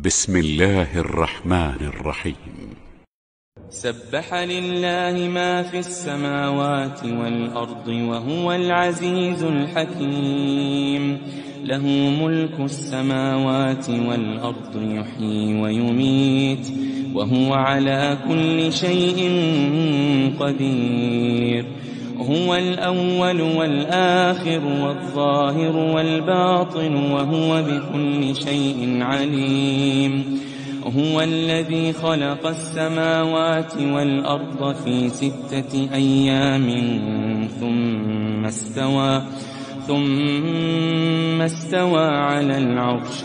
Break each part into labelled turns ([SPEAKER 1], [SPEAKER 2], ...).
[SPEAKER 1] بسم الله الرحمن الرحيم.
[SPEAKER 2] سبح لله ما في السماوات والأرض وهو العزيز الحكيم. له ملك السماوات والأرض يحيي ويميت وهو على كل شيء قدير. هو الأول والآخر والظاهر والباطن وهو بكل شيء عليم. هو الذي خلق السماوات والأرض في 6 أيام ثم استوى على العرش.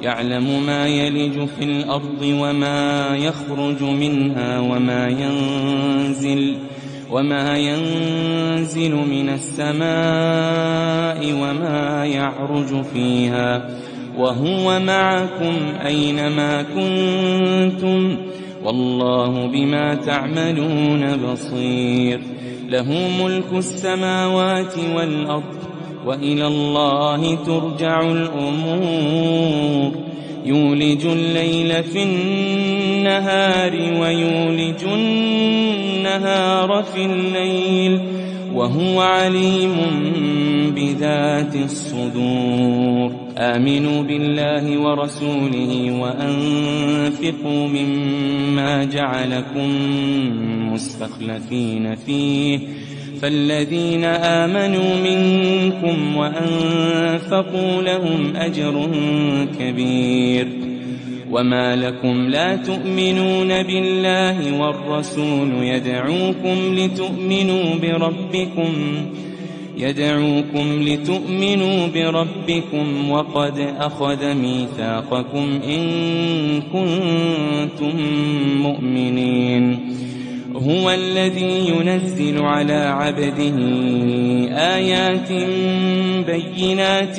[SPEAKER 2] يعلم ما يلج في الأرض وما يخرج منها وما ينزل من السماء وما يعرج فيها وهو معكم أينما كنتم والله بما تعملون بصير. له ملك السماوات والأرض وإلى الله ترجع الأمور. يولج الليل في النهار ويولج النهار في الليل وهو عليم بذات الصدور. آمنوا بالله ورسوله وأنفقوا مما جعلكم مستخلفين فيه فالذين آمنوا منكم وأنفقوا لهم أجر كبير. وما لكم لا تؤمنون بالله والرسول يدعوكم لتؤمنوا بربكم وقد أخذ ميثاقكم إن كنتم مؤمنين. هو الذي ينزل على عبده آيات بينات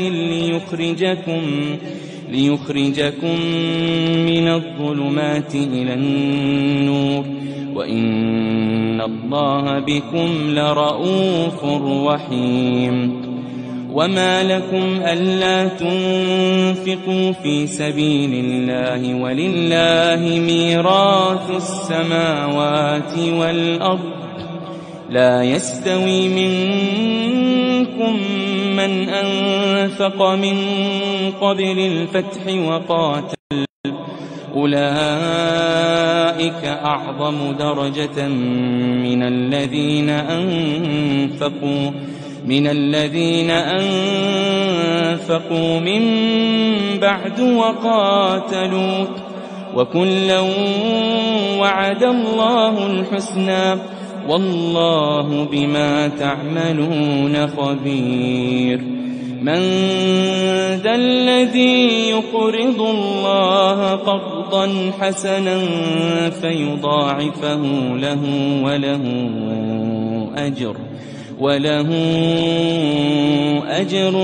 [SPEAKER 2] ليخرجكم من الظلمات إلى النور وإن الله بكم لرءوف رحيم. وما لكم ألا تنفقوا في سبيل الله ولله ميراث السماوات والأرض. لا يستوي منكم من أنفق من قبل الفتح وقاتل أولئك أعظم درجة من الذين أنفقوا من بعد وقاتلوا وكلا وعد الله الحسنى والله بما تعملون خبير. من ذا الذي يقرض الله قرضا حسنا فيضاعفه له وله أجر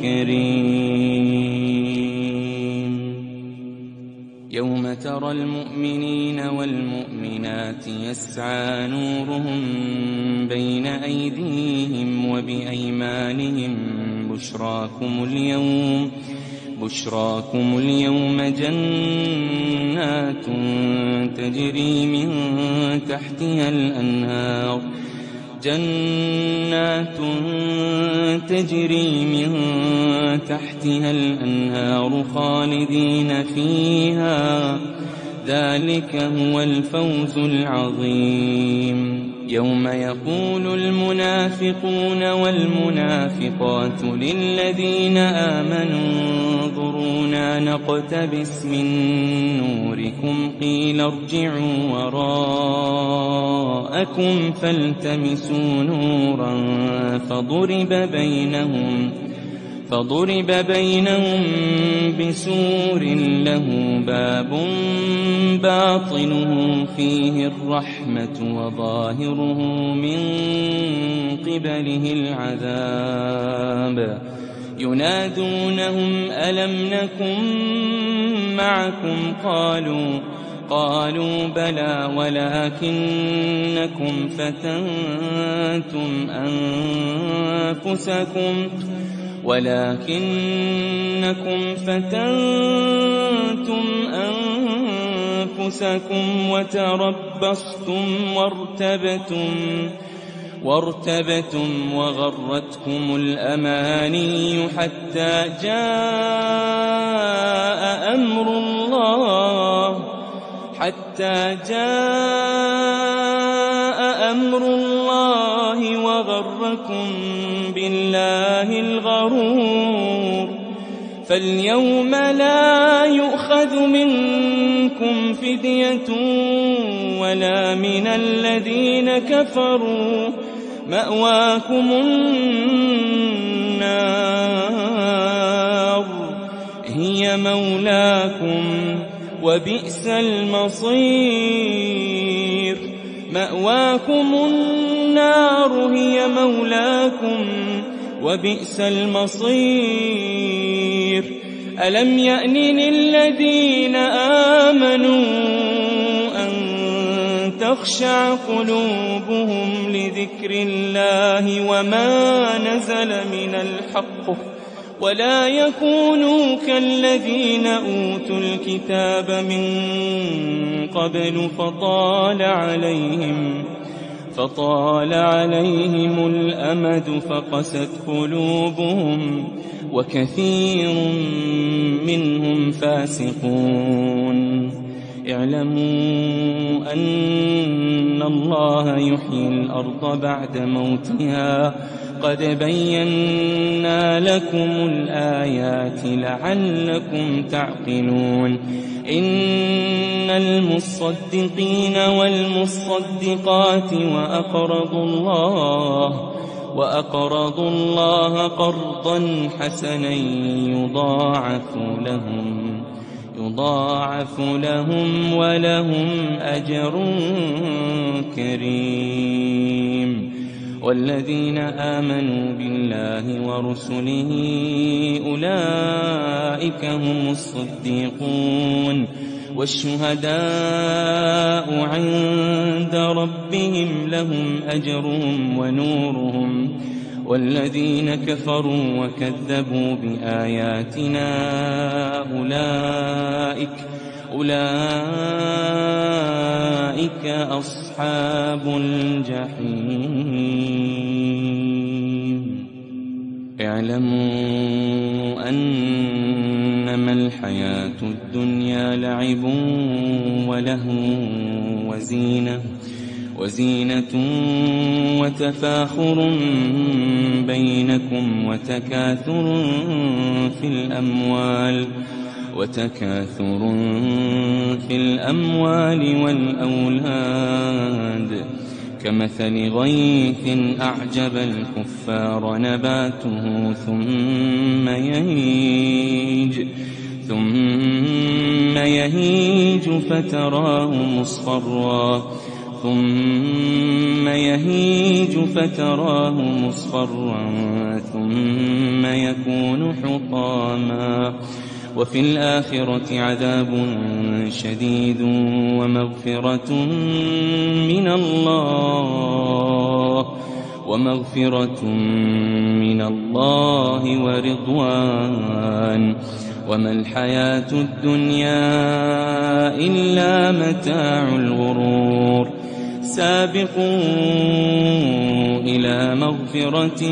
[SPEAKER 2] كريم. يوم ترى المؤمنين والمؤمنات يسعى نورهم بين أيديهم وبأيمانهم بشراكم اليوم جنات تجري من تحتها الأنهار خالدين فيها ذلك هو الفوز العظيم. يوم يقول المنافقون والمنافقات للذين آمنوا انظرونا نقتبس من نوركم قيل ارجعوا وراءكم فالتمسوا نورا فضرب بينهم بسور له باب باطنه فيه الرحمة وظاهره من قبله العذاب. ينادونهم ألم نكن معكم قالوا بلى ولكنكم فتنتم أنفسكم ولكنكم فتنتم أنفسكم وتربصتم وارتبتم وغرتكم الأماني حتى جاء أمر الله وغركم بالله الغرور. فاليوم لا يؤخذ منكم فدية ولا من الذين كفروا، مأواكم النار هي مولاكم وبئس المصير. مأواكم النار هي مولاكم وبئس المصير. ألم يأن للذين آمنوا أن تخشع قلوبهم لذكر الله وما نزل من الحق ولا يكونوا كالذين أوتوا الكتاب من قبل فطال عليهم الأمد فقست قلوبهم وكثير منهم فاسقون. اعلموا أن الله يحيي الأرض بعد موتها قد بينا لكم الآيات لعلكم تعقلون. إن المصدقين والمصدقات وأقرضوا الله قرضا حسنا يضاعف لهم ولهم أجر كريم. والذين آمنوا بالله ورسله أولئك هم الصديقون والشهداء عند ربهم لهم أجرهم ونورهم. والذين كفروا وكذبوا بآياتنا أولئك أصحاب الجحيم. اعلموا أنما الحياة الدنيا لعب ولهو وزينة وتفاخر بينكم وتكاثر في الأموال والأولاد كمثل غيث أعجب الكفار نباته ثم يهيج فتراه مصفرا ثم يكون حطاما. وفي الآخرة عذاب شديد ومغفرة من الله ورضوان. وما الحياة الدنيا إلا متاع الغرور. سابقوا إلى مغفرة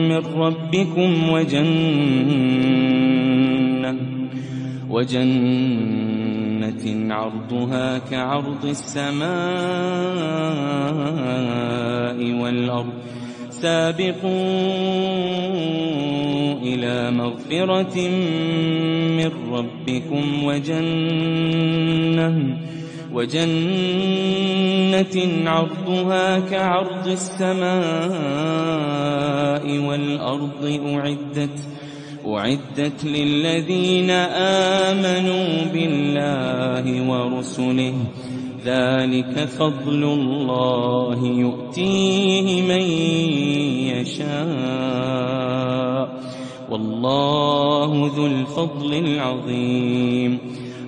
[SPEAKER 2] من ربكم وجنة عرضها كعرض السماء والأرض. سابقوا إلى مغفرة من ربكم وجنة عرضها كعرض السماء والأرض أعدت للذين آمنوا بالله ورسله. ذلك فضل الله يؤتيه من يشاء والله ذو الفضل العظيم.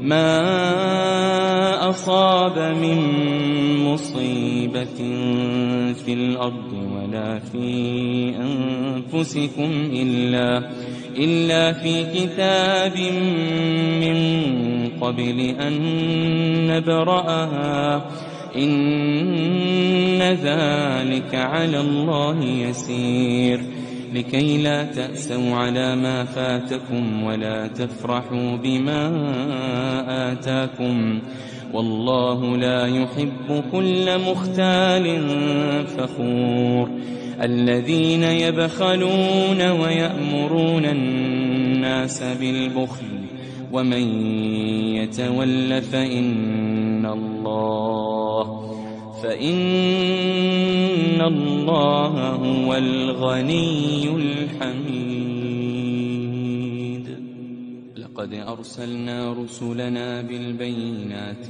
[SPEAKER 2] ما أصاب من مصيبة في الأرض ولا في أنفسكم إلا في كتاب من قبل أن نبرأها إن ذلك على الله يسير لكي لا تأسوا على ما فاتكم ولا تفرحوا بما آتاكم والله لا يحب كل مختال فخور الذين يبخلون ويأمرون الناس بالبخل ومن يتول فإن الله هو الغني الحميد لقد أرسلنا رسلنا بالبينات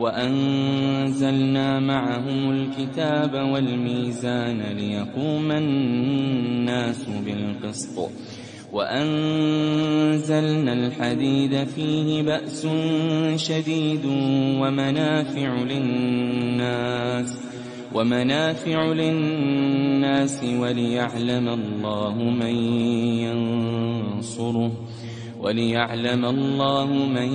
[SPEAKER 2] وأنزلنا معهم الكتاب والميزان ليقوم الناس بالقسط وأنزلنا الحديد فيه بأس شديد ومنافع للناس وليعلم الله من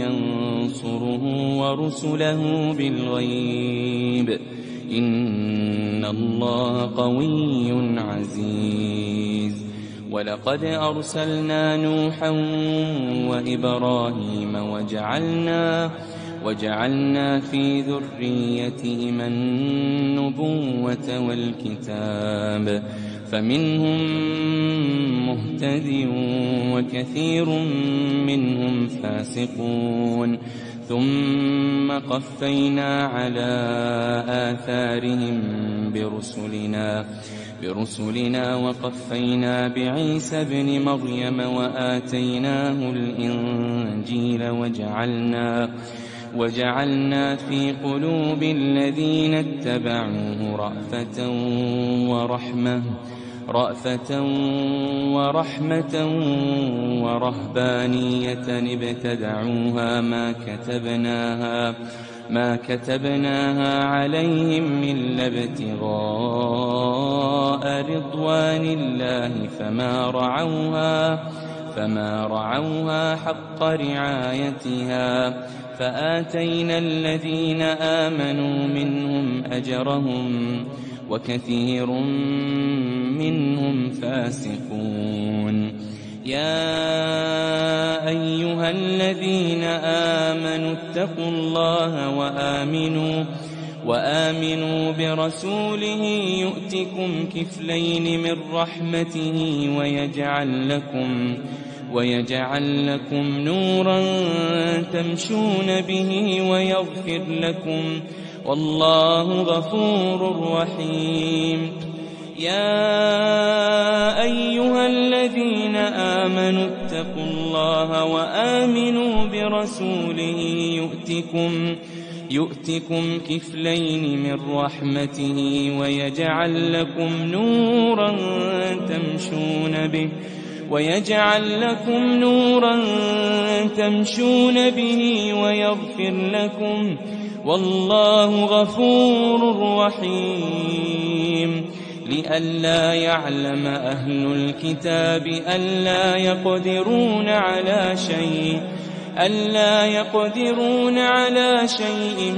[SPEAKER 2] ينصره ورسله بالغيب إن الله قوي عزيز ولقد أرسلنا نوحا وإبراهيم وجعلنا في ذريتهما النبوة والكتاب فمنهم مهتد وكثير منهم فاسقون ثم قفينا على آثارهم برسلنا وقفينا بعيسى ابن مريم وآتيناه الإنجيل وجعلنا في قلوب الذين اتبعوه رأفة ورحمة ورهبانية ابتدعوها ما كتبناها عليهم إلا ابتغاء رضوان الله فما رعوها حق رعايتها فآتينا الذين آمنوا منهم أجرهم وكثير منهم فاسقون يا أيها الذين آمنوا اتقوا الله وآمنوا برسوله يؤتكم كفلين من رحمته ويجعل لكم نورا تمشون به ويغفر لكم والله غفور رحيم يا أيها الذين آمنوا اتقوا الله وآمنوا برسوله يؤتكم كفلين من رحمته ويجعل لكم نورا تمشون به ويغفر لكم والله غفور رحيم لئلا يعلم أهل الكتاب ألا يقدرون على شيء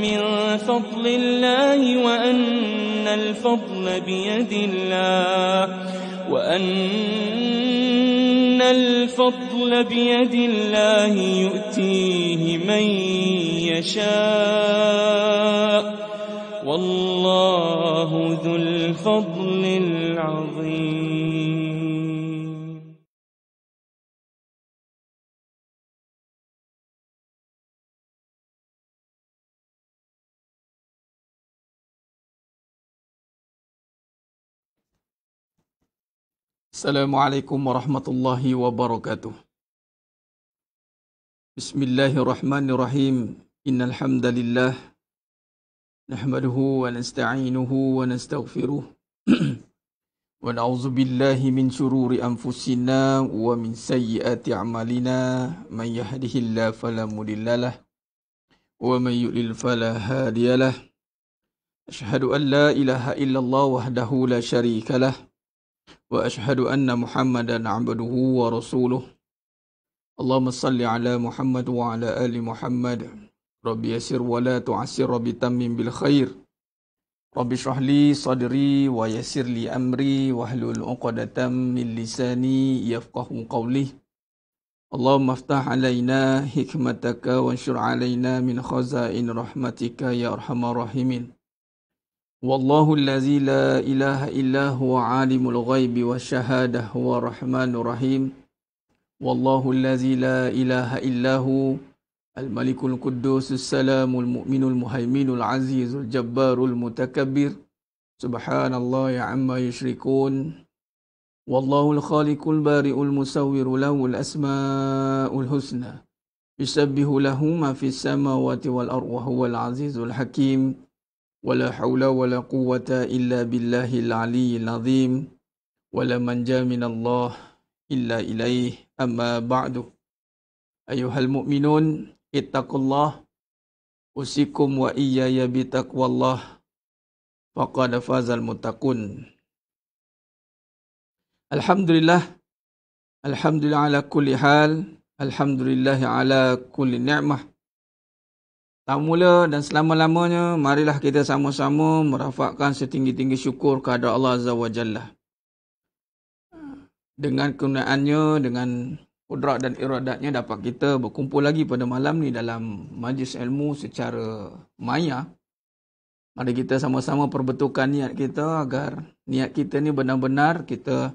[SPEAKER 2] من فضل الله وأن الفضل بيد الله يؤتيه من يشاء والله ذو الفضل العظيم.
[SPEAKER 3] Assalamualaikum warahmatullahi wabarakatuh. Bismillahirrahmanirrahim. Innal hamdalillah nahmaduhu wa nasta'inuhu wa nastaghfiruh ونعوذ بالله من شرور أنفسنا ومن سيئات أعمالنا من يهده الله فلا مضل له ومن يضلل فلا هادي له أشهد أن لا إله إلا الله وحده لا شريك له وأشهد أن محمدا عبده ورسوله اللهم صل على محمد وعلى آل محمد رب يسر ولا تعسر رب تمم بالخير رب اشرح لي صدري ويسر لي أمري واحلل عقدة من لساني يفقهوا قولي اللهم افتح علينا حكمتك وانشر علينا من خزائن رحمتك يا أرحم الراحمين والله الذي لا إله إلا هو عالم الغيب والشهادة هو الرحمن الرحيم والله الذي لا إله إلا هو الملك القدوس السلام المؤمن المهيمن العزيز الجبار المتكبر سبحان الله عما يشركون والله الخالق البارئ المصور له الأسماء الحسنى يسبح له ما في السماوات والأرض وهو العزيز الحكيم ولا حول ولا قوة إلا بالله العلي العظيم ولا منجا من الله إلا إليه أما بعد أيها المؤمنون اتقوا الله أوصيكم وإياي بتقوى الله فقد فاز المتقون. Alhamdulillah, Alhamdulillah ala kulli hal, Alhamdulillah ala kulli ni'mah. Tak mula dan selama-lamanya, marilah kita sama-sama merafakkan setinggi-tinggi syukur kepada Allah Azza wa Jalla. Dengan kemuliaannya, dengan kudrat dan iradatnya dapat kita berkumpul lagi pada malam ni dalam majlis ilmu secara maya. Mari kita sama-sama perbetulkan niat kita agar niat kita ni benar-benar kita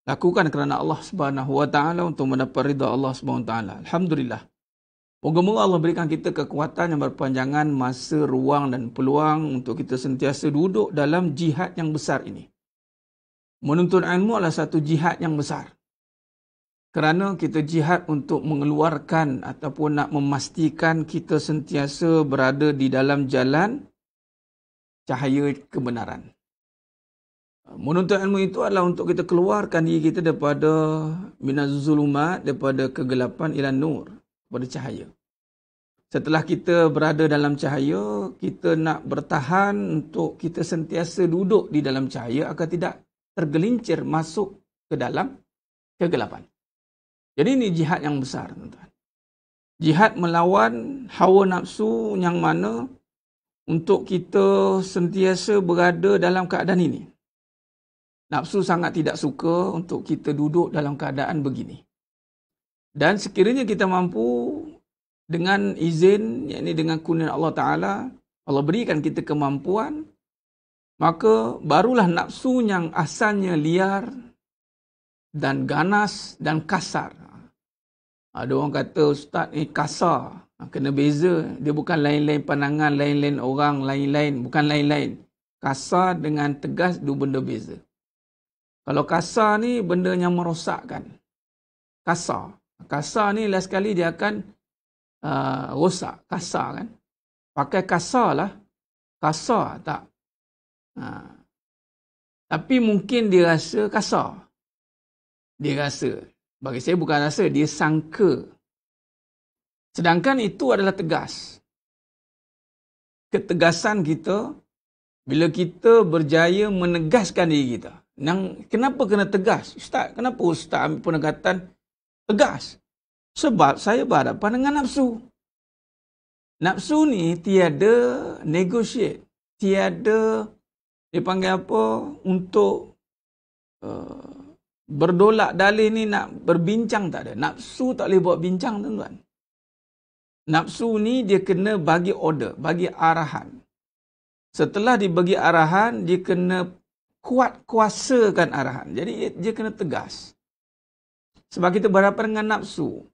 [SPEAKER 3] lakukan kerana Allah Subhanahu Wa Taala untuk mendapat ridha Allah Subhanahu Wa Taala. Alhamdulillah. Moga-moga Allah berikan kita kekuatan yang berpanjangan, masa, ruang dan peluang untuk kita sentiasa duduk dalam jihad yang besar ini. Menuntut ilmu adalah satu jihad yang besar. Kerana kita jihad untuk mengeluarkan ataupun nak memastikan kita sentiasa berada di dalam jalan cahaya kebenaran. Menuntut ilmu itu adalah untuk kita keluarkan diri kita daripada minaz zulumat, daripada kegelapan ila nur, kepada cahaya. Setelah kita berada dalam cahaya, kita nak bertahan untuk kita sentiasa duduk di dalam cahaya agar tidak tergelincir masuk ke dalam kegelapan. Jadi ini jihad yang besar, tuan-tuan. Jihad melawan hawa nafsu yang mana untuk kita sentiasa berada dalam keadaan ini. Nafsu sangat tidak suka untuk kita duduk dalam keadaan begini. Dan sekiranya kita mampu dengan izin, yakni dengan kurnia Allah Ta'ala, Allah berikan kita kemampuan, maka barulah nafsu yang asalnya liar dan ganas dan kasar. Ada orang kata, Ustaz ni kasar. Kena beza. Dia bukan lain-lain pandangan, lain-lain orang, lain-lain. Bukan lain-lain. Kasar dengan tegas, dua benda beza. Kalau kasar ni, benda yang merosakkan. Kasar. Kasar ni last sekali dia akan rosak. Kasar kan. Pakai kasar lah. Kasar tak. Tapi mungkin dia rasa kasar. Dia rasa. Bagi saya bukan rasa, dia sangka. Sedangkan itu adalah tegas. Ketegasan kita, bila kita berjaya menegaskan diri kita. Kenapa kena tegas? Ustaz, kenapa Ustaz ambil pendekatan tegas? Sebab saya berhadapan dengan nafsu. Nafsu ni tiada negotiate. Tiada, dia panggil apa, untuk berdolak dalih ni nak berbincang tak ada. Nafsu tak boleh buat bincang, tuan-tuan. Nafsu ni dia kena bagi order, bagi arahan. Setelah dibagi arahan, dia kena kuat kuasakan arahan. Jadi dia kena tegas. Sebab kita berhadapan dengan nafsu.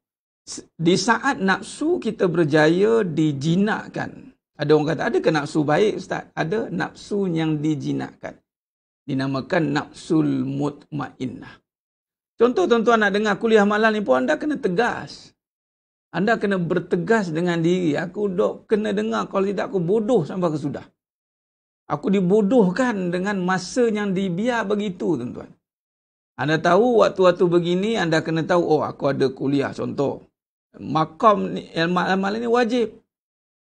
[SPEAKER 3] Di saat nafsu kita berjaya dijinakkan. Ada orang kata, adakah nafsu baik, Ustaz? Ada nafsu yang dijinakkan. Dinamakan nafsul mutmainnah. Contoh tuan-tuan nak dengar kuliah malam ni pun anda kena tegas. Anda kena bertegas dengan diri. Aku dok kena dengar, kalau tidak aku bodoh sampai ke sudah. Aku dibodohkan dengan masa yang dibiar begitu, tuan-tuan. Anda tahu waktu-waktu begini, anda kena tahu, oh aku ada kuliah, contoh. Makam amal ini wajib.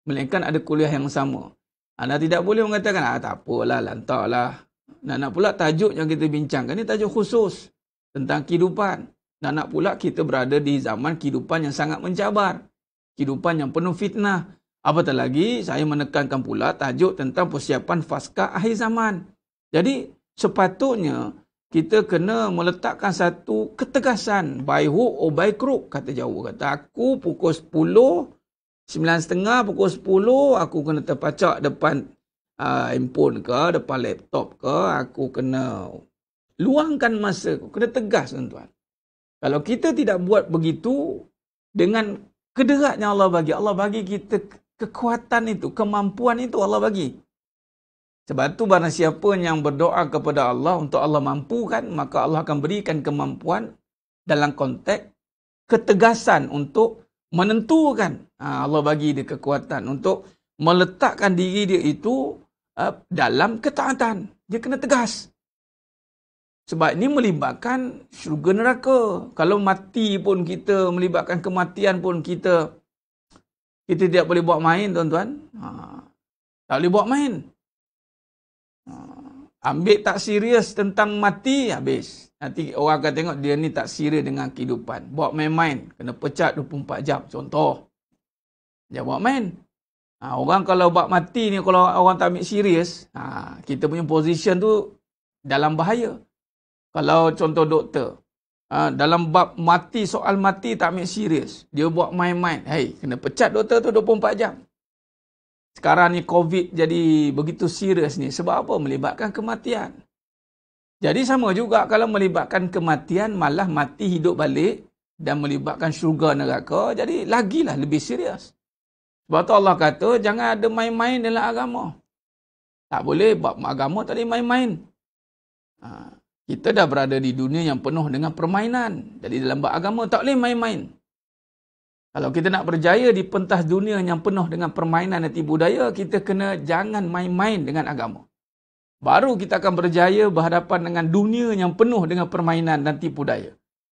[SPEAKER 3] Melainkan ada kuliah yang sama. Anda tidak boleh mengatakan, tak apalah, lantaklah. Nak pula tajuk yang kita bincangkan, ini tajuk khusus tentang kehidupan. Nak pula kita berada di zaman kehidupan yang sangat mencabar. Kehidupan yang penuh fitnah. Apatah lagi, saya menekankan pula tajuk tentang persiapan pasca akhir zaman. Jadi, sepatutnya kita kena meletakkan satu ketegasan. By hook or by crook, kata Jawa. Kata aku pukul 10, 9.30, pukul 10, aku kena terpacak depan handphone ke, depan laptop ke. Aku kena luangkan masa, kena tegas, tuan-tuan. Kalau kita tidak buat begitu, dengan kederat yang Allah bagi kita kekuatan itu, kemampuan itu Allah bagi. Sebab itu barang siapa yang berdoa kepada Allah untuk Allah mampukan, maka Allah akan berikan kemampuan dalam konteks ketegasan untuk menentukan. Allah bagi dia kekuatan untuk meletakkan diri dia itu dalam ketaatan. Dia kena tegas. Sebab ini melibatkan syurga neraka. Kalau mati pun kita, melibatkan kematian pun kita tidak boleh buat main, tuan-tuan. Tak boleh buat main. Ambil tak serius tentang mati, habis. Nanti orang akan tengok dia ni tak serius dengan kehidupan. Buat main-main, kena pecat 24 jam. Contoh. Dia buat main. Orang kalau buat mati ni, kalau orang tak ambil serius, kita punya position tu dalam bahaya. Kalau contoh doktor, dalam bab mati, soal mati tak ambil serius. Dia buat main-main. Hey, kena pecat doktor tu 24 jam. Sekarang ni COVID jadi begitu serius ni. Sebab apa? Melibatkan kematian. Jadi sama juga kalau melibatkan kematian, malah mati hidup balik dan melibatkan syurga neraka, jadi lagilah lebih serius. Sebab tu Allah kata, jangan ada main-main dalam agama. Tak boleh, bab agama tak boleh main-main. Kita dah berada di dunia yang penuh dengan permainan. Jadi dalam bab agama tak boleh main-main. Kalau kita nak berjaya di pentas dunia yang penuh dengan permainan dan tipu daya, kita kena jangan main-main dengan agama. Baru kita akan berjaya berhadapan dengan dunia yang penuh dengan permainan dan tipu daya.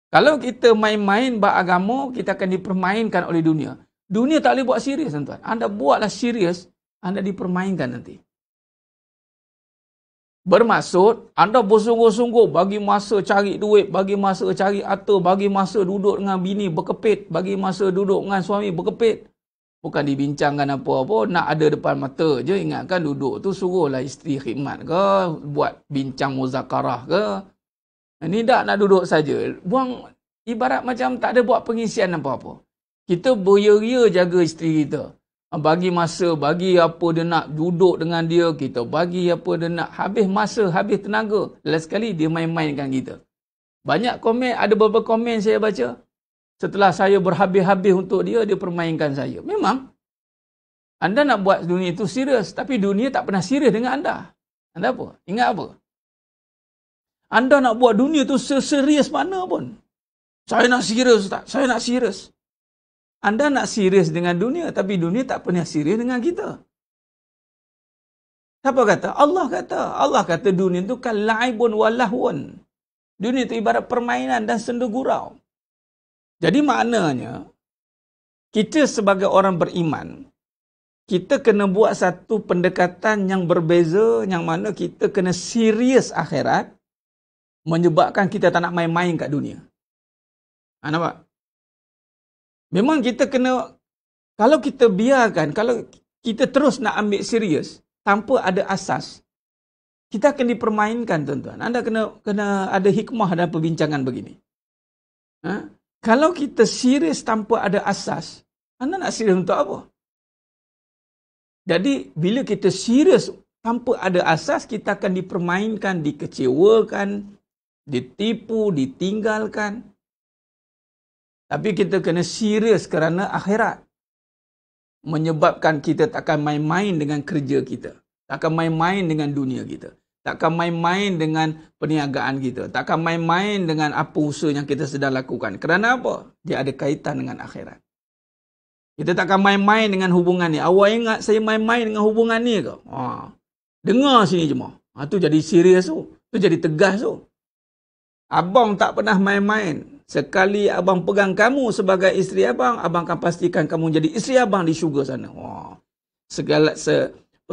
[SPEAKER 3] Kalau kita main-main bab agama, kita akan dipermainkan oleh dunia. Dunia tak boleh buat serius, tuan-tuan. Anda buatlah serius, anda dipermainkan nanti. Bermaksud, anda bersungguh-sungguh bagi masa cari duit, bagi masa cari harta, bagi masa duduk dengan bini berkepit, bagi masa duduk dengan suami berkepit. Bukan dibincangkan apa-apa, nak ada depan mata je. Ingatkan duduk tu suruhlah isteri khidmat ke, buat bincang muzakarah ke. Ini tak nak duduk saja. Buang, ibarat macam tak ada buat pengisian apa-apa. Kita beria-ria jaga isteri kita. Bagi masa, bagi apa dia nak, duduk dengan dia, kita bagi apa dia nak, habis masa, habis tenaga. Last sekali dia main-mainkan kita. Banyak komen, ada beberapa komen saya baca. Setelah saya berhabis-habis untuk dia, dia permainkan saya. Memang, anda nak buat dunia itu serius, tapi dunia tak pernah serius dengan anda. Anda apa? Ingat apa? Anda nak buat dunia itu seserius mana pun. Saya nak serius, tak? Saya nak serius. Anda nak serius dengan dunia, tapi dunia tak pernah serius dengan kita. Siapa kata? Allah kata dunia itu kan la'ibun wa lahwun. Dunia itu ibarat permainan dan senda gurau. Jadi maknanya, kita sebagai orang beriman, kita kena buat satu pendekatan yang berbeza, yang mana kita kena serius akhirat, menyebabkan kita tak nak main-main kat dunia. Nampak? Memang kita kena, kalau kita biarkan, kalau kita terus nak ambil serius, tanpa ada asas, kita akan dipermainkan, tuan-tuan. Anda kena ada hikmah dalam perbincangan begini. Kalau kita serius tanpa ada asas, anda nak serius untuk apa? Jadi, bila kita serius tanpa ada asas, kita akan dipermainkan, dikecewakan, ditipu, ditinggalkan. Tapi kita kena serius kerana akhirat. Menyebabkan kita takkan main-main dengan kerja kita. Takkan main-main dengan dunia kita. Takkan main-main dengan perniagaan kita. Takkan main-main dengan apa usaha yang kita sedang lakukan. Kerana apa? Dia ada kaitan dengan akhirat. Kita takkan main-main dengan hubungan ni. Awak ingat saya main-main dengan hubungan ni ke? Dengar sini jemaah. Tu jadi serius tu. Tu jadi tegas tu. Abang tak pernah main-main. Sekali abang pegang kamu sebagai isteri abang, abang akan pastikan kamu jadi isteri abang di syurga sana. Wah.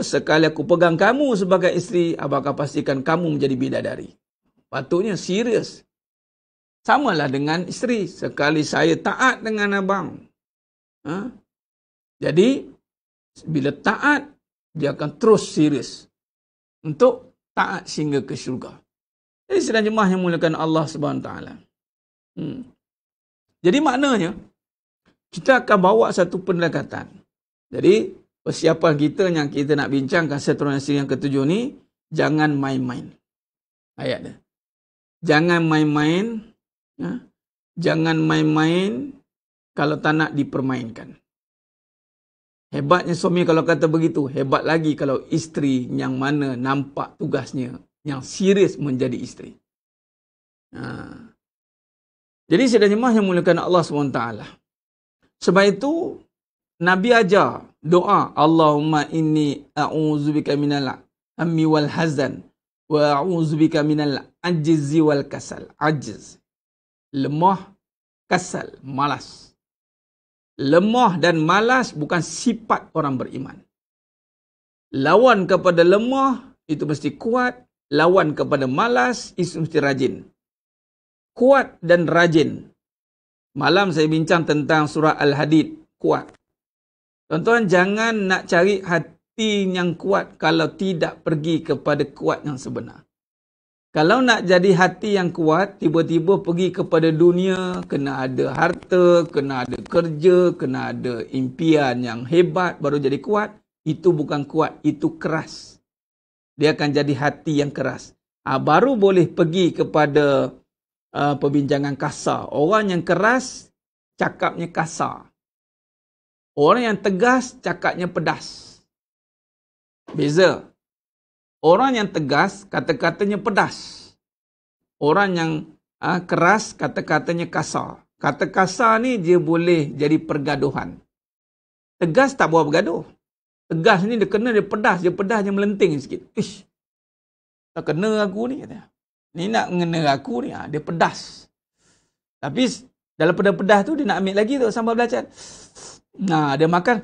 [SPEAKER 3] Sekali aku pegang kamu sebagai isteri, abang akan pastikan kamu menjadi bidadari. Patutnya serius. Samalah dengan isteri. Sekali saya taat dengan abang. Jadi, bila taat, dia akan terus serius untuk taat sehingga ke syurga. Jadi sedang jemaah yang muliakan Allah Subhanahu Wa Taala. Jadi maknanya kita akan bawa satu pendekatan. Jadi persiapan kita yang kita nak bincangkan seterusnya yang ketujuh ni, jangan main-main. Ayat dia. Jangan main-main. Jangan main-main kalau tak nak dipermainkan. Hebatnya suami kalau kata begitu, hebat lagi kalau isteri yang mana nampak tugasnya, yang serius menjadi isteri. Jadi sedang jemaah yang muliakan Allah SWT. Sebab itu, Nabi ajar doa, Allahumma inni a'udzubika minal hammi wal hazan, wa a'udzubika minal ajzi wal kasal. Ajiz. Lemah, kasal, malas. Lemah dan malas bukan sifat orang beriman. Lawan kepada lemah, itu mesti kuat. Lawan kepada malas, itu mesti rajin. Kuat dan rajin. Malam saya bincang tentang surah Al-Hadid. Kuat. Tuan-tuan, jangan nak cari hati yang kuat kalau tidak pergi kepada kuat yang sebenar. Kalau nak jadi hati yang kuat, tiba-tiba pergi kepada dunia, kena ada harta, kena ada kerja, kena ada impian yang hebat, baru jadi kuat. Itu bukan kuat, itu keras. Dia akan jadi hati yang keras. Baru boleh pergi kepada perbincangan kasar. Orang yang keras, cakapnya kasar. Orang yang tegas, cakapnya pedas. Beza. Orang yang tegas, kata-katanya pedas. Orang yang keras, kata-katanya kasar. Kata kasar ni dia boleh jadi pergaduhan. Tegas tak buat bergaduh. Tegas ni dia kena, dia pedas dia melenting sikit. Ish, tak kena aku ni, kata. Ni nak mengena aku ni, dia pedas. Tapi dalam pedas-pedas tu dia nak ambil lagi tu sambal belacan. Nah, dia makan.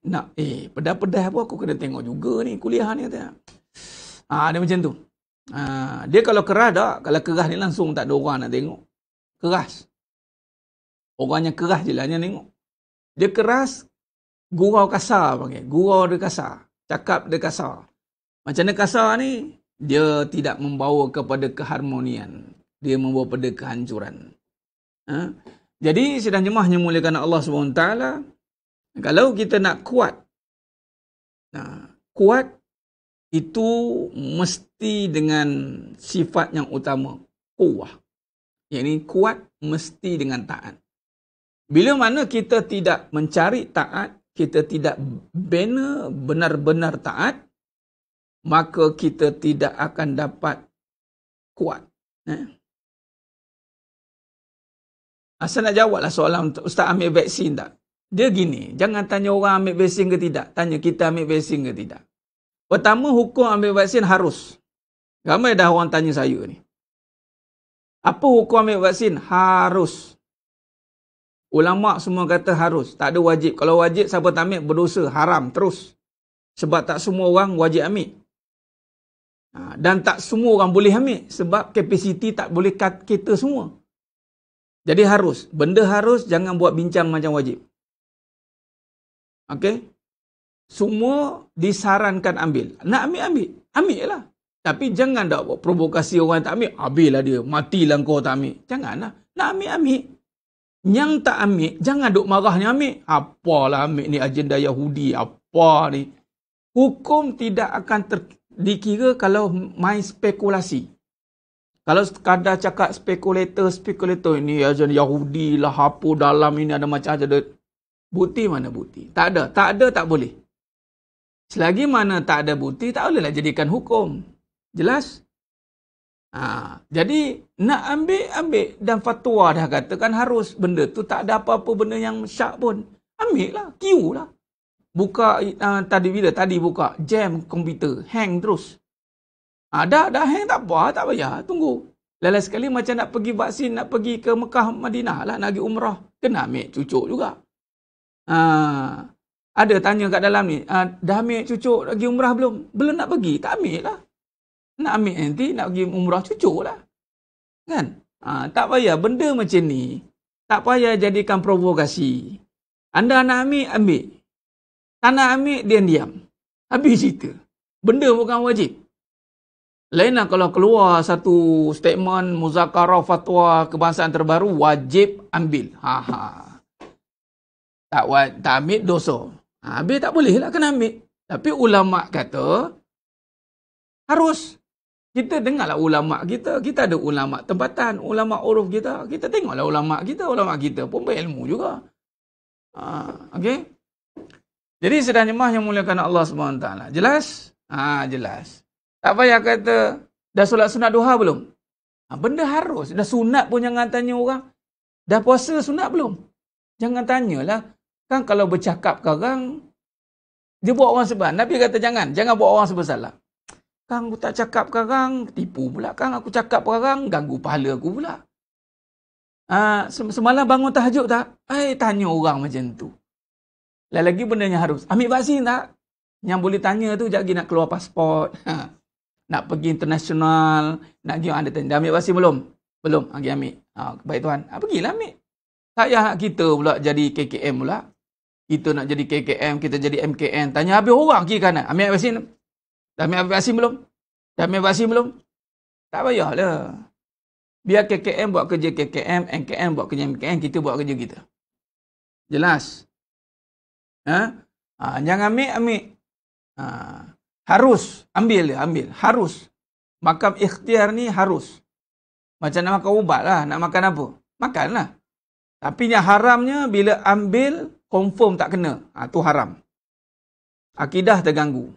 [SPEAKER 3] Nak, pedas-pedas apa aku kena tengok juga ni kuliah ni, kata. Dia macam tu. Dia kalau keras tak, kalau keras ni langsung tak ada orang nak tengok. Keras. Orangnya keras je lah yang tengok. Dia keras, gurau kasar panggil. Gurau dia kasar. Cakap dia kasar. Macam mana kasar ni, dia tidak membawa kepada keharmonian. Dia membawa kepada kehancuran. Jadi, sedang jemaah yang muliakan Allah SWT, kalau kita nak kuat, kuat itu mesti dengan sifat yang utama, kuwah. Yang ini kuat mesti dengan taat. Bila mana kita tidak mencari taat, kita tidak benar-benar taat, maka kita tidak akan dapat kuat. Asal nak jawablah soalan, Ustaz ambil vaksin tak? Dia gini, jangan tanya orang ambil vaksin ke tidak. Tanya kita ambil vaksin ke tidak. Pertama, hukum ambil vaksin harus. Ramai dah orang tanya saya ni. Apa hukum ambil vaksin? Harus. Ulama' semua kata harus. Tak ada wajib. Kalau wajib, siapa tak ambil berdosa. Haram terus. Sebab tak semua orang wajib ambil. Dan tak semua orang boleh ambil. Sebab kapasiti tak boleh kita semua. Jadi harus. Benda harus, jangan buat bincang macam wajib. Okey? Semua disarankan ambil. Nak ambil. Ambil lah. Tapi jangan tak buat provokasi orang tak ambil. Habislah dia. Matilah kau tak ambil. Janganlah. Nak ambil. Yang tak ambil, jangan duk marahnya ambil. Apalah ambil ni agenda Yahudi. Apa ni. Hukum tidak akan dikira kalau main spekulasi. Kalau sekadar cakap spekulator ini agenda Yahudi lah. Apa dalam ini ada macam-macam. Bukti mana bukti? Tak ada. Tak ada, tak boleh. Selagi mana tak ada bukti, tak bolehlah jadikan hukum. Jelas? Jadi, nak ambil. Dan fatwa dah katakan harus. Benda tu tak ada apa-apa benda yang syak pun. Ambil lah. Queue lah. Buka tadi bila tadi buka jam komputer, hang terus. Dah hang tak apa, tak payah, tunggu. Lain sekali macam nak pergi vaksin, nak pergi ke Mekah, Madinah lah, nak pergi umrah, kena ambil cucuk juga. Ada tanya kat dalam ni, dah ambil cucuk pergi umrah belum? Belum nak pergi, tak ambil lah. Nak ambil nanti, nak pergi umrah cucuk lah. Kan? Tak payah, benda macam ni, tak payah jadikan provokasi. Anda nak ambil, ambil. Tak nak ambil, diam-diam. Habis cerita. Benda bukan wajib. Lain lah kalau keluar satu statement muzakarah fatwa kebangsaan terbaru, wajib ambil. Tak ambil dosa. Habis tak boleh lah kena ambil. Tapi ulama' kata harus. Kita dengarlah ulama' kita. Kita ada ulama' tempatan, ulama' uruf kita. Kita tengoklah ulama' kita. Ulama' kita pun berilmu juga. Okey. Jadi sedang jemaah yang muliakan Allah SWT. Jelas? Jelas. Tak payah kata, dah solat sunat duha belum? Benda harus. Dah sunat pun jangan tanya orang. Dah puasa sunat belum? Jangan tanyalah. Kan kalau bercakap sekarang, dia buat orang sebab. Nabi kata jangan buat orang bersalah. Kang aku tak cakap sekarang, tipu pula. Kang aku cakap sekarang, ganggu pahala aku pula. Semalam bangun tahajud tak? Tanya orang macam tu. Lagi bendanya harus. Ambil vaksin tak? Yang boleh tanya tu, sekejap lagi nak keluar pasport. Nak pergi internasional. Nak pergi, anda tanya, dah ambil vaksin belum? Belum, pergi ambil. Baik Tuhan. Pergilah ambil. Tak payah kita pula jadi KKM pula. Kita nak jadi KKM, kita jadi MKN. Tanya habis orang kiri kanan. Ambil vaksin? Dah ambil vaksin belum? Dah ambil vaksin belum? Tak payahlah. Biar KKM buat kerja KKM, MKN buat kerja MKN, kita buat kerja kita. Jelas? Jangan ambil. Harus. Ambil. Harus. Makam ikhtiar ni harus. Macam nak makan ubat lah. Nak makan apa? Makanlah. Tapi yang haramnya bila ambil, confirm tak kena. Tu haram. Akidah terganggu.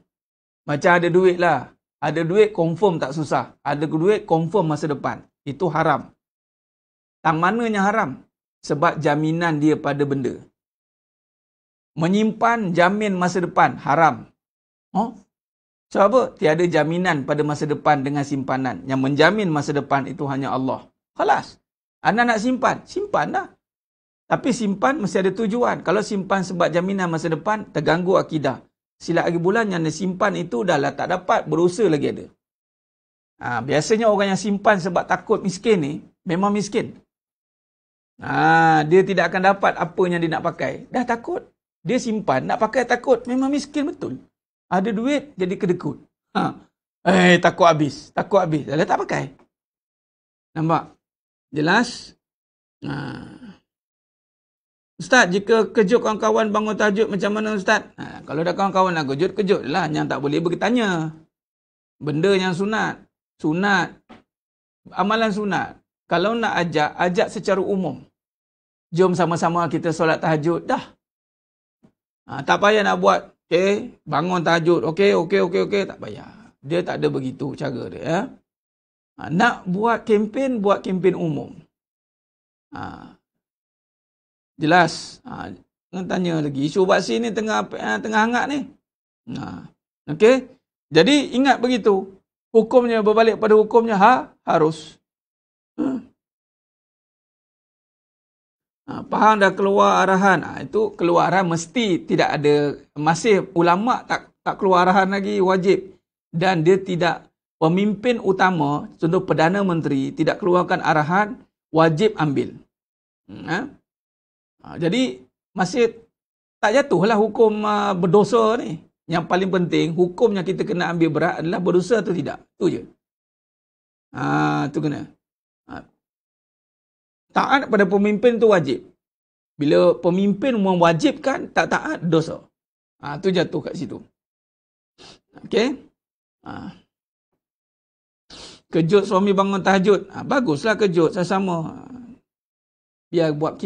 [SPEAKER 3] Macam ada duit lah. Ada duit, confirm tak susah. Ada duit, confirm masa depan. Itu haram. Tang mana yang haram? Sebab jaminan dia pada benda. Menyimpan jamin masa depan, haram. Sebab apa? Tiada jaminan pada masa depan dengan simpanan. Yang menjamin masa depan itu hanya Allah. Khalas. Anda nak simpan dah. Tapi simpan mesti ada tujuan. Kalau simpan sebab jaminan masa depan, terganggu akidah. Silat lagi bulan yang disimpan itu dah lah tak dapat, berusaha lagi ada. Biasanya orang yang simpan sebab takut miskin ni, memang miskin. Dia tidak akan dapat apa yang dia nak pakai. Dah takut. Dia simpan, nak pakai takut. Memang miskin betul. Ada duit, jadi kedekut. Takut habis. Dah tak pakai. Nampak? Jelas? Ustaz, jika kejut kawan-kawan bangun tahajud macam mana Ustaz? Kalau dah kawan-kawan nak kejut lah. Yang tak boleh bertanya. Benda yang sunat. Amalan sunat. Kalau nak ajak secara umum. Jom sama-sama kita solat tahajud. Dah. Tak payah nak buat. Okay, bangun tahajud. Okay. Tak payah. Dia tak ada begitu cara dia. Nak buat kempen umum. Jelas. Tanya lagi. Isu vaksin ni tengah hangat ni. Okay. Jadi ingat begitu. Hukumnya berbalik pada hukumnya harus. Faham dah keluar arahan. Itu keluar arahan mesti tidak ada. Masih ulama' tak keluar arahan lagi, wajib. Dan dia tidak, pemimpin utama, contoh Perdana Menteri, tidak keluarkan arahan, wajib ambil. Jadi masih tak jatuhlah hukum berdosa ni. Yang paling penting, hukumnya kita kena ambil berat adalah berdosa atau tidak. Itu je. Itu kena. Taat pada pemimpin tu wajib. Bila pemimpin mewajibkan, tak taat, dosa. Itu jatuh kat situ. Okey. Kejut suami bangun tahajud. Baguslah kejut sama-sama. Biar buat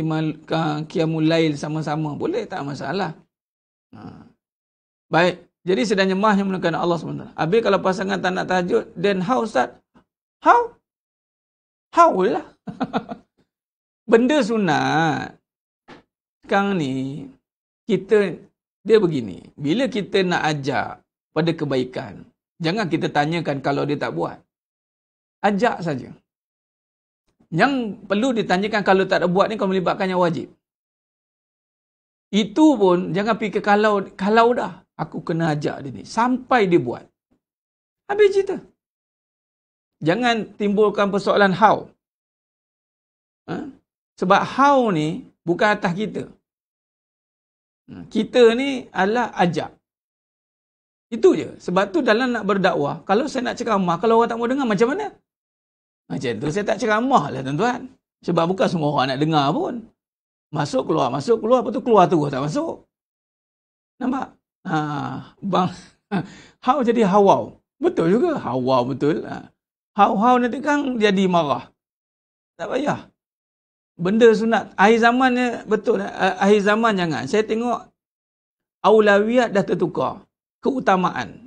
[SPEAKER 3] qiyamul lail sama-sama. Boleh, tak masalah. Baik. Jadi sedang jemaah yang menekan Allah SWT. Habis kalau pasangan tak nak tahajud, then how Ustaz? How? How lah. Benda sunat. Sekarang ni, kita Dia begini, bila kita nak ajak pada kebaikan, jangan kita tanyakan kalau dia tak buat. Ajak saja. Yang perlu ditanyakan kalau tak ada buat ni, kalau melibatkan yang wajib. Itu pun jangan fikir kalau dah aku kena ajak dia ni sampai dia buat. Habis cerita. Jangan timbulkan persoalan how. Sebab how ni bukan atas kita. Kita ni adalah ajak. Itu je. Sebab tu dalam nak berdakwah, kalau saya nak ceramah, kalau orang tak mau dengar macam mana? Macam tu saya tak ceramah lah tuan-tuan. Sebab bukan semua orang nak dengar pun. Masuk keluar, lepas tu keluar terus tak masuk. Nampak? Bang, how jadi hawau. Betul juga, hawau betul. Hau-hau nanti kan jadi marah. Tak payah. Benda sunat. Akhir zaman ni, betul. Akhir zaman jangan. Saya tengok aulawiyat dah tertukar. Keutamaan.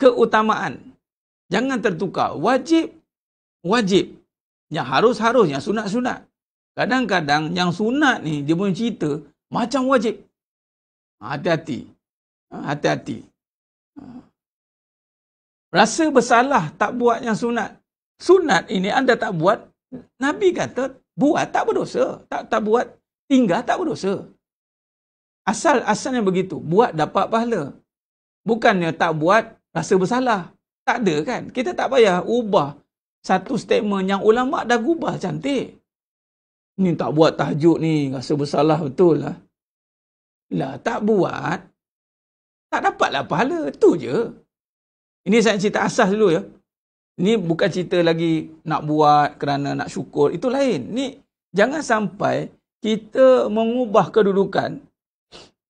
[SPEAKER 3] Keutamaan. Jangan tertukar. Wajib. Yang harus, yang sunat-sunat. Kadang-kadang yang sunat ni, dia punya cerita macam wajib. Hati-hati. Hati-hati. Rasa bersalah tak buat yang sunat. Sunat ini anda tak buat, Nabi kata buat tak berdosa. Tak buat, tinggal tak berdosa. Asalnya begitu. Buat dapat pahala. Bukannya tak buat rasa bersalah. Tak ada kan. Kita tak payah ubah satu statement yang ulama dah ubah cantik. Ni tak buat tahajud ni, rasa bersalah betul lah. Lah tak buat, tak dapatlah pahala. Itu je. Ini saya cerita asas dulu ya. Ini bukan cerita lagi nak buat kerana nak syukur. Itu lain. Ni jangan sampai kita mengubah kedudukan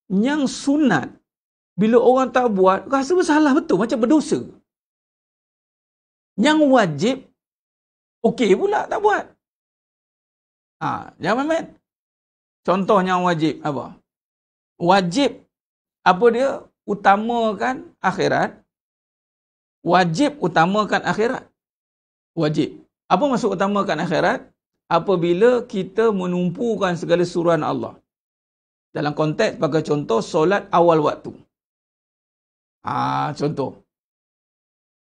[SPEAKER 3] yang sunat. Bila orang tak buat, rasa bersalah betul. Macam berdosa. Yang wajib, okey pula tak buat. Jangan main-main. Contoh yang wajib apa? Wajib, apa dia? Utamakan akhirat. Wajib utamakan akhirat. Wajib. Apa maksud utamakan akhirat? Apabila kita menumpukan segala suruhan Allah. Dalam konteks, sebagai contoh, solat awal waktu. Contoh.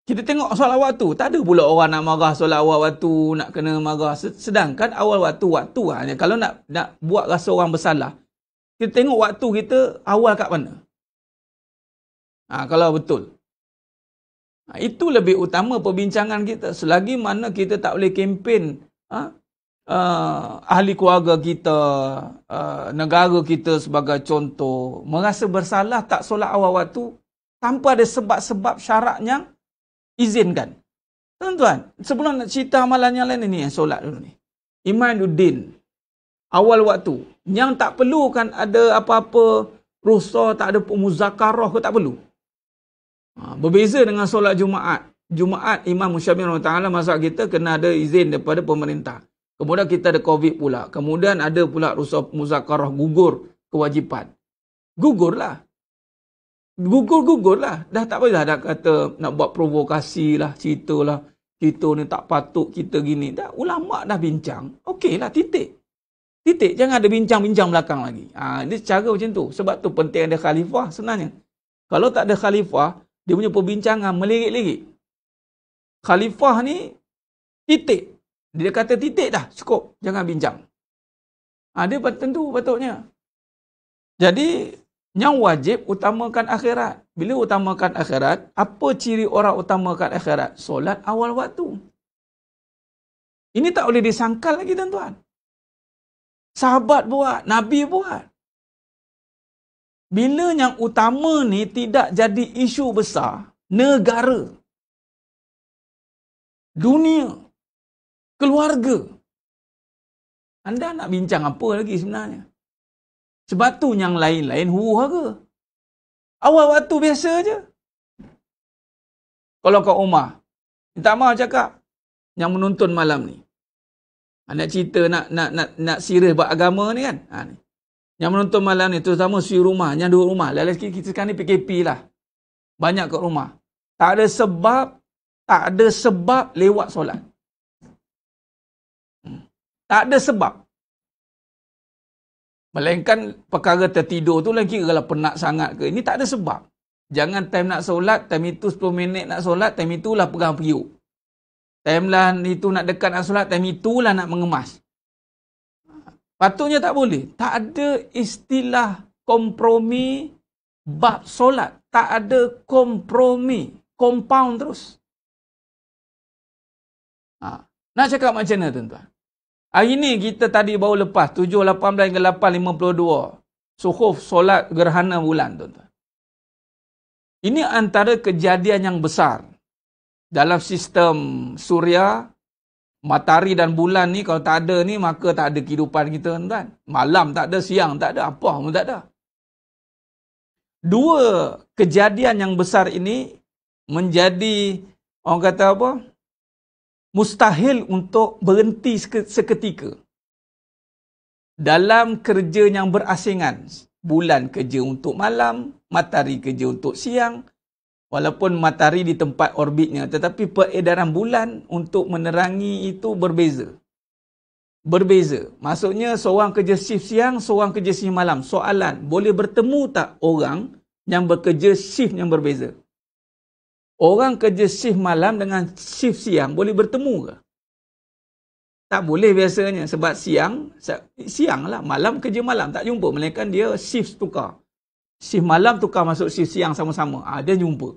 [SPEAKER 3] Kita tengok solat waktu. Tak ada pula orang nak marah solat awal waktu, nak kena marah. Sedangkan awal waktu. Kalau nak buat rasa orang bersalah, kita tengok waktu kita awal kat mana. Kalau betul. Itu lebih utama perbincangan kita. Selagi mana kita tak boleh kempen ahli keluarga kita, negara kita sebagai contoh, merasa bersalah tak solat awal waktu, tanpa ada sebab-sebab syarak yang izinkan. Tuan-tuan, sebelum nak cerita amalan yang lain ni, solat dulu ni. Imaduddin, awal waktu. Yang tak perlu kan ada apa-apa rusa, tak ada muzakarah ke, tak perlu. Berbeza dengan solat Jumaat. Jumaat Imam Syafi'i rahimahullah mazhab kita kena ada izin daripada pemerintah. Kemudian kita ada COVID pula. Kemudian ada pula rusa muzakarah, gugur kewajipan. Gugurlah. Gugur-gugurlah. Dah tak payah dah kata nak buat provokasi lah, cerita lah. Kita ni tak patut, kita gini. Dah ulama dah bincang. Okeylah, titik. Titik. Jangan ada bincang-bincang belakang lagi. Dia cara macam tu. Sebab tu penting ada khalifah sebenarnya. Kalau tak ada khalifah, dia punya perbincangan melirik-lirik. Khalifah ni titik. Dia kata titik dah, cukup. Jangan bincang. Dia tentu patutnya. Jadi, yang wajib utamakan akhirat. Bila utamakan akhirat, apa ciri orang utamakan akhirat? Solat awal waktu. Ini tak boleh disangkal lagi tuan-tuan. Sahabat buat, Nabi buat. Bila yang utama ni tidak jadi isu besar, negara, dunia, keluarga, anda nak bincang apa lagi sebenarnya? Sebab tu yang lain-lain huru-hara. Awal waktu biasa je. Kalau kat rumah, minta maaf cakap, yang menonton malam ni, nak cerita, nak serius buat agama ni kan? Ni. Yang menonton malam ni, terutama suri rumah, yang duduk rumah. Lagi kita sekarang ni PKP lah. Banyak kat rumah. Tak ada sebab lewat solat. Tak ada sebab. Melainkan perkara tertidur tu lagi kalau penat sangat ke. Ini tak ada sebab. Jangan time nak solat, time itu 10 minit nak solat, time itulah pegang periuk. Time lah itu nak dekat nak solat, time itulah nak mengemas. Patutnya tak boleh. Tak ada istilah kompromi bab solat. Tak ada kompromi. Compound terus. Nak cakap macam mana tuan-tuan? Hari ni kita tadi baru lepas 7.18 hingga 8.52. Suhuf solat gerhana bulan tuan-tuan. Ini antara kejadian yang besar. Dalam sistem suria, matahari dan bulan ni kalau tak ada ni maka tak ada kehidupan kita tuan-tuan. Malam tak ada, siang tak ada, apa pun tak ada. Dua kejadian yang besar ini menjadi orang kata apa? Mustahil untuk berhenti seketika. Dalam kerja yang berasingan, bulan kerja untuk malam, matahari kerja untuk siang, walaupun matahari di tempat orbitnya, tetapi peredaran bulan untuk menerangi itu berbeza. Berbeza. Maksudnya seorang kerja shift siang, seorang kerja shift malam. Soalan, boleh bertemu tak orang yang bekerja shift yang berbeza? Orang kerja shift malam dengan shift siang boleh bertemu ke? Tak boleh biasanya. Sebab siang lah. Malam kerja malam. Tak jumpa. Melainkan dia shift tukar. Shift malam tukar masuk shift siang sama-sama. Dia jumpa.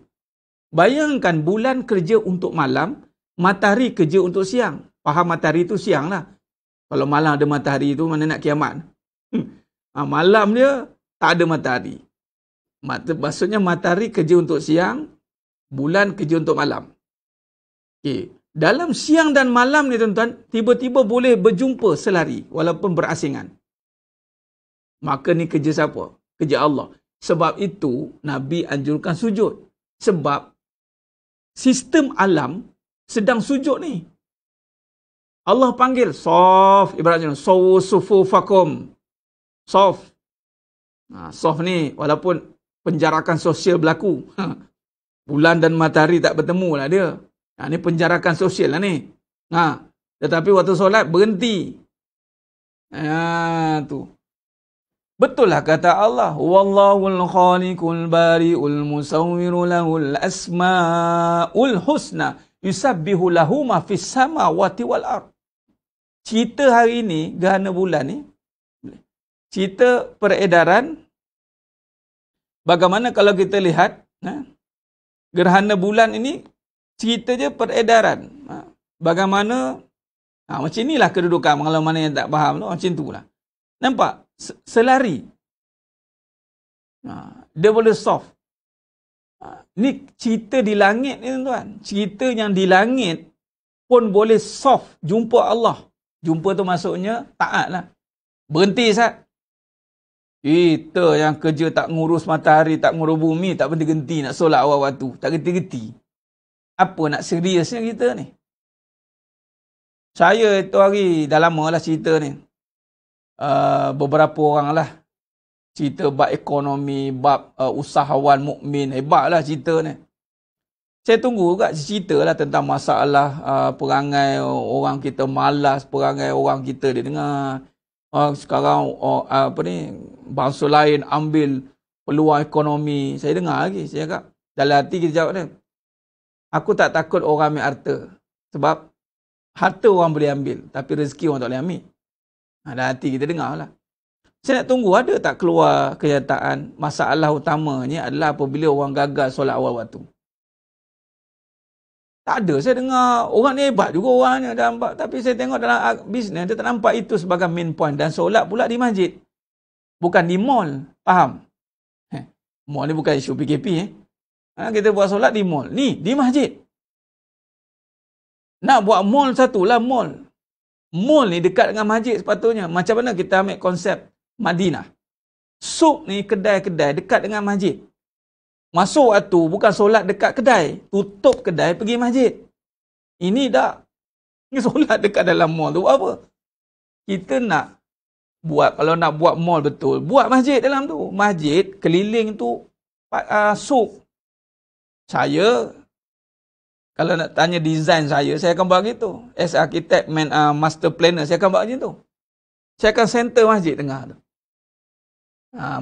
[SPEAKER 3] Bayangkan bulan kerja untuk malam, matahari kerja untuk siang. Faham matahari itu siang lah. Kalau malam ada matahari itu, mana nak kiamat? Malam dia tak ada matahari. Maksudnya matahari kerja untuk siang, bulan kerja untuk malam. Okay. Dalam siang dan malam ni tuan-tuan, tiba-tiba boleh berjumpa selari walaupun berasingan. Maka ni kerja siapa? Kerja Allah. Sebab itu Nabi anjurkan sujud. Sebab sistem alam sedang sujud ni. Allah panggil sof, ibaratnya sawu sufufakum. Sof. Sof ni walaupun penjarakan sosial berlaku. Bulan dan matahari tak bertemu lah dia. Ini penjarakan sosial lah ni. Tetapi waktu solat berhenti. Tu. Betul lah kata Allah. Wallahul khaliqul bari'ul musawwiru lahul asma'ul husna. Yusabbihu lahu ma fis samawati wal ard. Cerita hari ni, gerhana bulan ni, cerita peredaran. Bagaimana kalau kita lihat, gerhana bulan ini cerita je peredaran. Bagaimana, macam inilah kedudukan. Kalau mana yang tak faham, macam itulah. Nampak? Selari. Dia boleh soft. Ni cerita di langit ni tuan-tuan. Cerita yang di langit pun boleh soft. Jumpa Allah. Jumpa tu maksudnya taat lah. Berhenti sat. Kita yang kerja tak ngurus matahari, tak ngurus bumi, tak berhenti nak solat awal waktu. Tak gerti-gerti. Apa nak seriusnya kita ni? Saya itu hari, dah lama lah cerita ni. Beberapa orang lah. Cerita bab ekonomi, bab usahawan mukmin. Hebat lah cerita ni. Saya tunggu juga cerita lah tentang masalah perangai orang kita malas, perangai orang kita dia dengar. Sekarang bangsa lain ambil peluang ekonomi. Saya dengar lagi. Saya cakap, dalam hati kita jawab dia. Aku tak takut orang ambil harta. Sebab harta orang boleh ambil. Tapi rezeki orang tak boleh ambil. Dalam hati kita dengar lah. Saya nak tunggu ada tak keluar kenyataan. Masalah utamanya adalah apabila orang gagal solat awal waktu. Tak ada. Saya dengar orang ni hebat juga orangnya. Tapi saya tengok dalam bisnes, dia tak nampak itu sebagai main point. Dan solat pula di masjid. Bukan di mall. Faham? Mall ni bukan isu PKP. Kita buat solat di mall. Ni, di masjid. Nak buat mall satulah mall. Mall ni dekat dengan masjid sepatutnya. Macam mana kita ambil konsep Madinah. Suk ni kedai-kedai dekat dengan masjid. Masuk waktu bukan solat dekat kedai. Tutup kedai pergi masjid. Ini dah. Ini solat dekat dalam mall tu buat apa? Kita nak buat, kalau nak buat mall betul, buat masjid dalam tu. Masjid keliling tu suk. Saya, kalau nak tanya design saya akan buat gitu. As architect, master planner, saya akan buat macam tu. Saya akan center masjid tengah tu.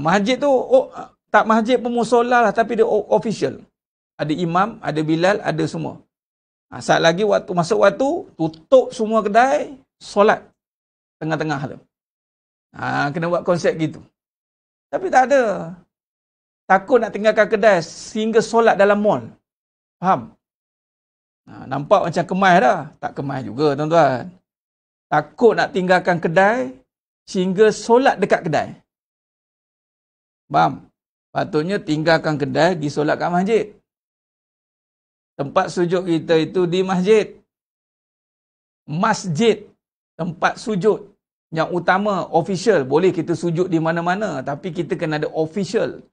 [SPEAKER 3] Masjid tu, tak masjid pun musola lah, tapi dia official. Ada imam, ada bilal, ada semua. Saat lagi masuk waktu, tutup semua kedai, solat tengah-tengah tu. Kena buat konsep gitu. Tapi tak ada. Takut nak tinggalkan kedai sehingga solat dalam mall. Faham? Nampak macam kemas dah. Tak kemas juga, tuan-tuan. Takut nak tinggalkan kedai sehingga solat dekat kedai. Faham? Patutnya tinggalkan kedai, pergi solat kat masjid. Tempat sujud kita itu di masjid. Masjid. Tempat sujud. Yang utama, official. Boleh kita sujud di mana-mana. Tapi kita kena ada official.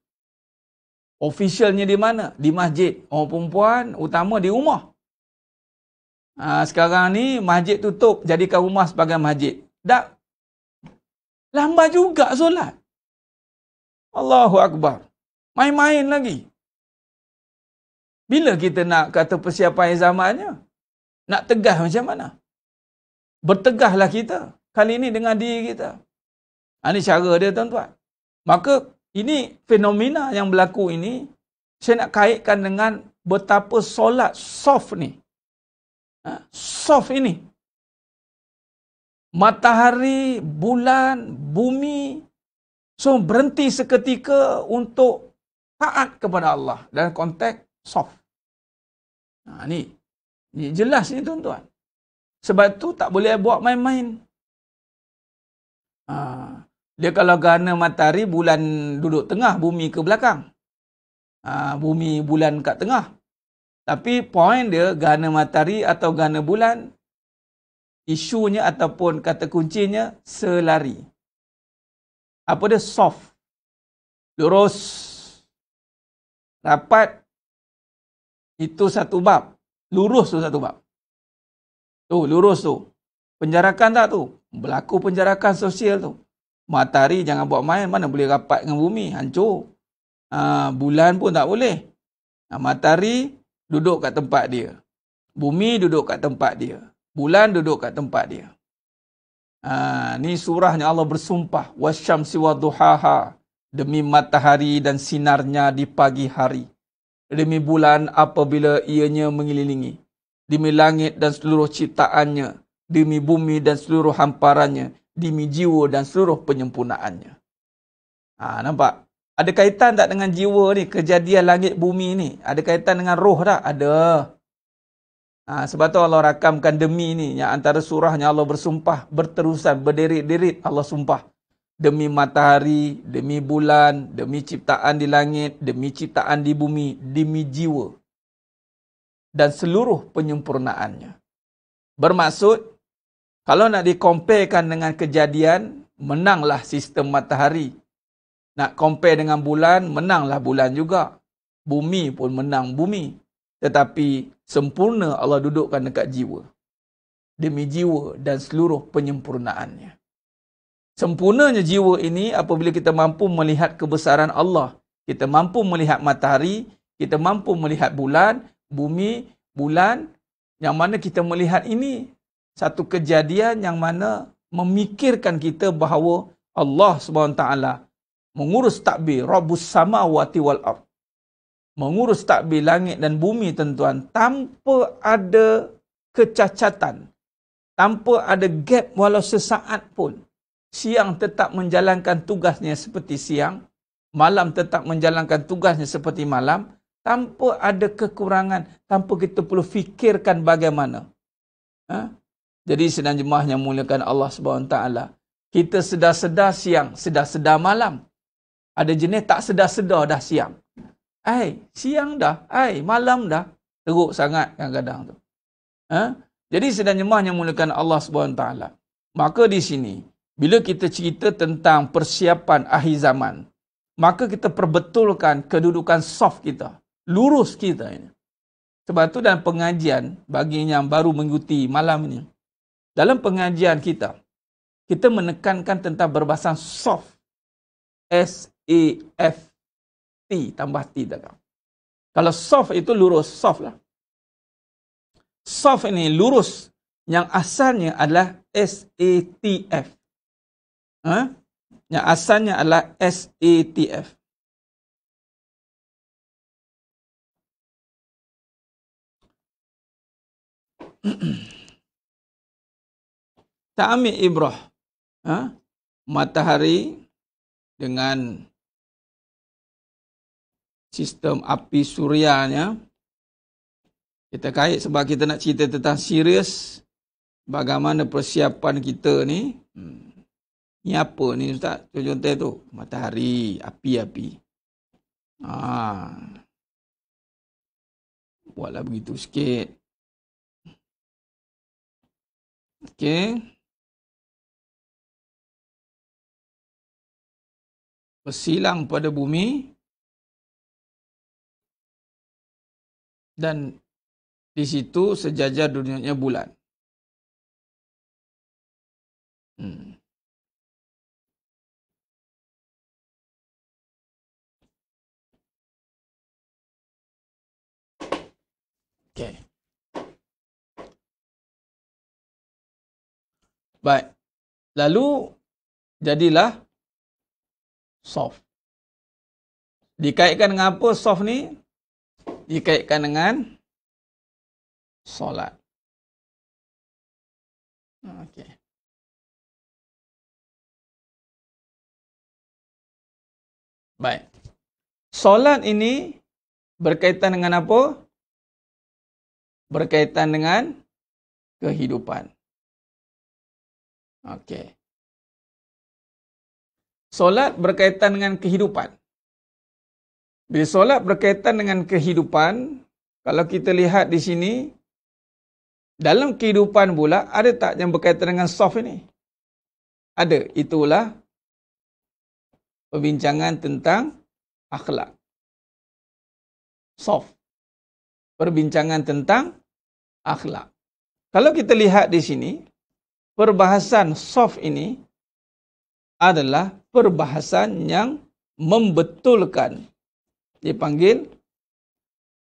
[SPEAKER 3] Officialnya di mana? Di masjid. Orang perempuan, utama di rumah. Sekarang ni, masjid tutup. Jadikan rumah sebagai masjid. Tak. Lambat juga solat. Allahu Akbar. Main-main lagi. Bila kita nak kata persiapan zamannya? Nak tegah macam mana? Bertegahlah kita. Kali ini dengan diri kita. Ini cara dia, tuan-tuan. Maka ini fenomena yang berlaku ini, saya nak kaitkan dengan betapa solat soft ni. Soft ini. Matahari, bulan, bumi, so berhenti seketika untuk taat kepada Allah. Dalam konteks soft. Ni jelas ni, tuan-tuan. Sebab tu tak boleh buat main-main. Dia kalau gerhana matahari, bulan duduk tengah, bumi ke belakang. Bumi, bulan kat tengah. Tapi poin dia, gerhana matahari atau gerhana bulan, isunya ataupun kata kuncinya, selari. Apa dia? Soft. Lurus. Rapat. Itu satu bab. Lurus tu satu bab. Tu, lurus tu. Penjarakan tak tu? Berlaku penjarakan sosial tu. Matahari jangan buat main, mana boleh rapat dengan bumi, hancur. Bulan pun tak boleh. Matahari duduk kat tempat dia. Bumi duduk kat tempat dia. Bulan duduk kat tempat dia. Ni surahnya Allah bersumpah. Wasyamsi waduhaha. Demi matahari dan sinarnya di pagi hari. Demi bulan apabila ianya mengelilingi. Demi langit dan seluruh ciptaannya. Demi bumi dan seluruh hamparannya. Demi jiwa dan seluruh penyempurnaannya. Nampak? Ada kaitan tak dengan jiwa ni? Kejadian langit bumi ni. Ada kaitan dengan roh tak? Ada. Sebab tu Allah rakamkan demi ni. Yang antara surahnya Allah bersumpah. Berterusan, berderit-derit Allah sumpah. Demi matahari, demi bulan, demi ciptaan di langit, demi ciptaan di bumi, demi jiwa. Dan seluruh penyempurnaannya. Bermaksud, kalau nak dikomparekan dengan kejadian, menanglah sistem matahari. Nak compare dengan bulan, menanglah bulan juga. Bumi pun menang bumi. Tetapi sempurna Allah dudukkan dekat jiwa. Demi jiwa dan seluruh penyempurnaannya. Sempurnanya jiwa ini apabila kita mampu melihat kebesaran Allah. Kita mampu melihat matahari, kita mampu melihat bulan, bumi, bulan. Yang mana kita melihat ini satu kejadian yang mana memikirkan kita bahawa Allah SWT mengurus takbir Rabbus samawati wal ard. Mengurus takbir langit dan bumi, tuan-tuan, tanpa ada kecacatan, tanpa ada gap walau sesaat pun. Siang tetap menjalankan tugasnya seperti siang, malam tetap menjalankan tugasnya seperti malam, tanpa ada kekurangan, tanpa kita perlu fikirkan bagaimana. Jadi sedang jemaah yang muliakan Allah SWT, kita sedar-sedar siang, sedar-sedar malam. Ada jenis tak sedar-sedar dah siang. Siang dah, malam dah. Teruk sangat kadang-kadang tu. Jadi sedang jemaah yang muliakan Allah SWT. Maka di sini, bila kita cerita tentang persiapan akhir zaman, maka kita perbetulkan kedudukan soft kita. Lurus kita ini. Sebab tu dalam pengajian, bagi yang baru mengikuti malam ini, dalam pengajian kita menekankan tentang berbahasan soft. S-A-F-T, tambah T belakang. Kalau soft itu lurus, soft lah. Soft ini lurus, yang asalnya adalah S-A-T-F. Yang asalnya adalah SATF. Tak ambil ibrah. Matahari dengan sistem api surianya. Kita kait sebab kita nak cerita tentang serius bagaimana persiapan kita ni. Ni apa ni Ustaz? Contoh tu. Matahari, api-api. Buatlah begitu sikit. Okey. Bersilang pada bumi. Dan di situ sejajar dunianya bulan. Okey. Baik. Lalu jadilah soft. Dikaitkan dengan apa soft ni? Dikaitkan dengan solat. Okey. Baik. Solat ini berkaitan dengan apa? Berkaitan dengan kehidupan. Okey. Solat berkaitan dengan kehidupan. Bila solat berkaitan dengan kehidupan, kalau kita lihat di sini, dalam kehidupan pula, ada tak yang berkaitan dengan soft ini? Ada. Itulah perbincangan tentang akhlak. Soft. Perbincangan tentang akhlak. Kalau kita lihat di sini, perbahasan soft ini adalah perbahasan yang membetulkan. Dipanggil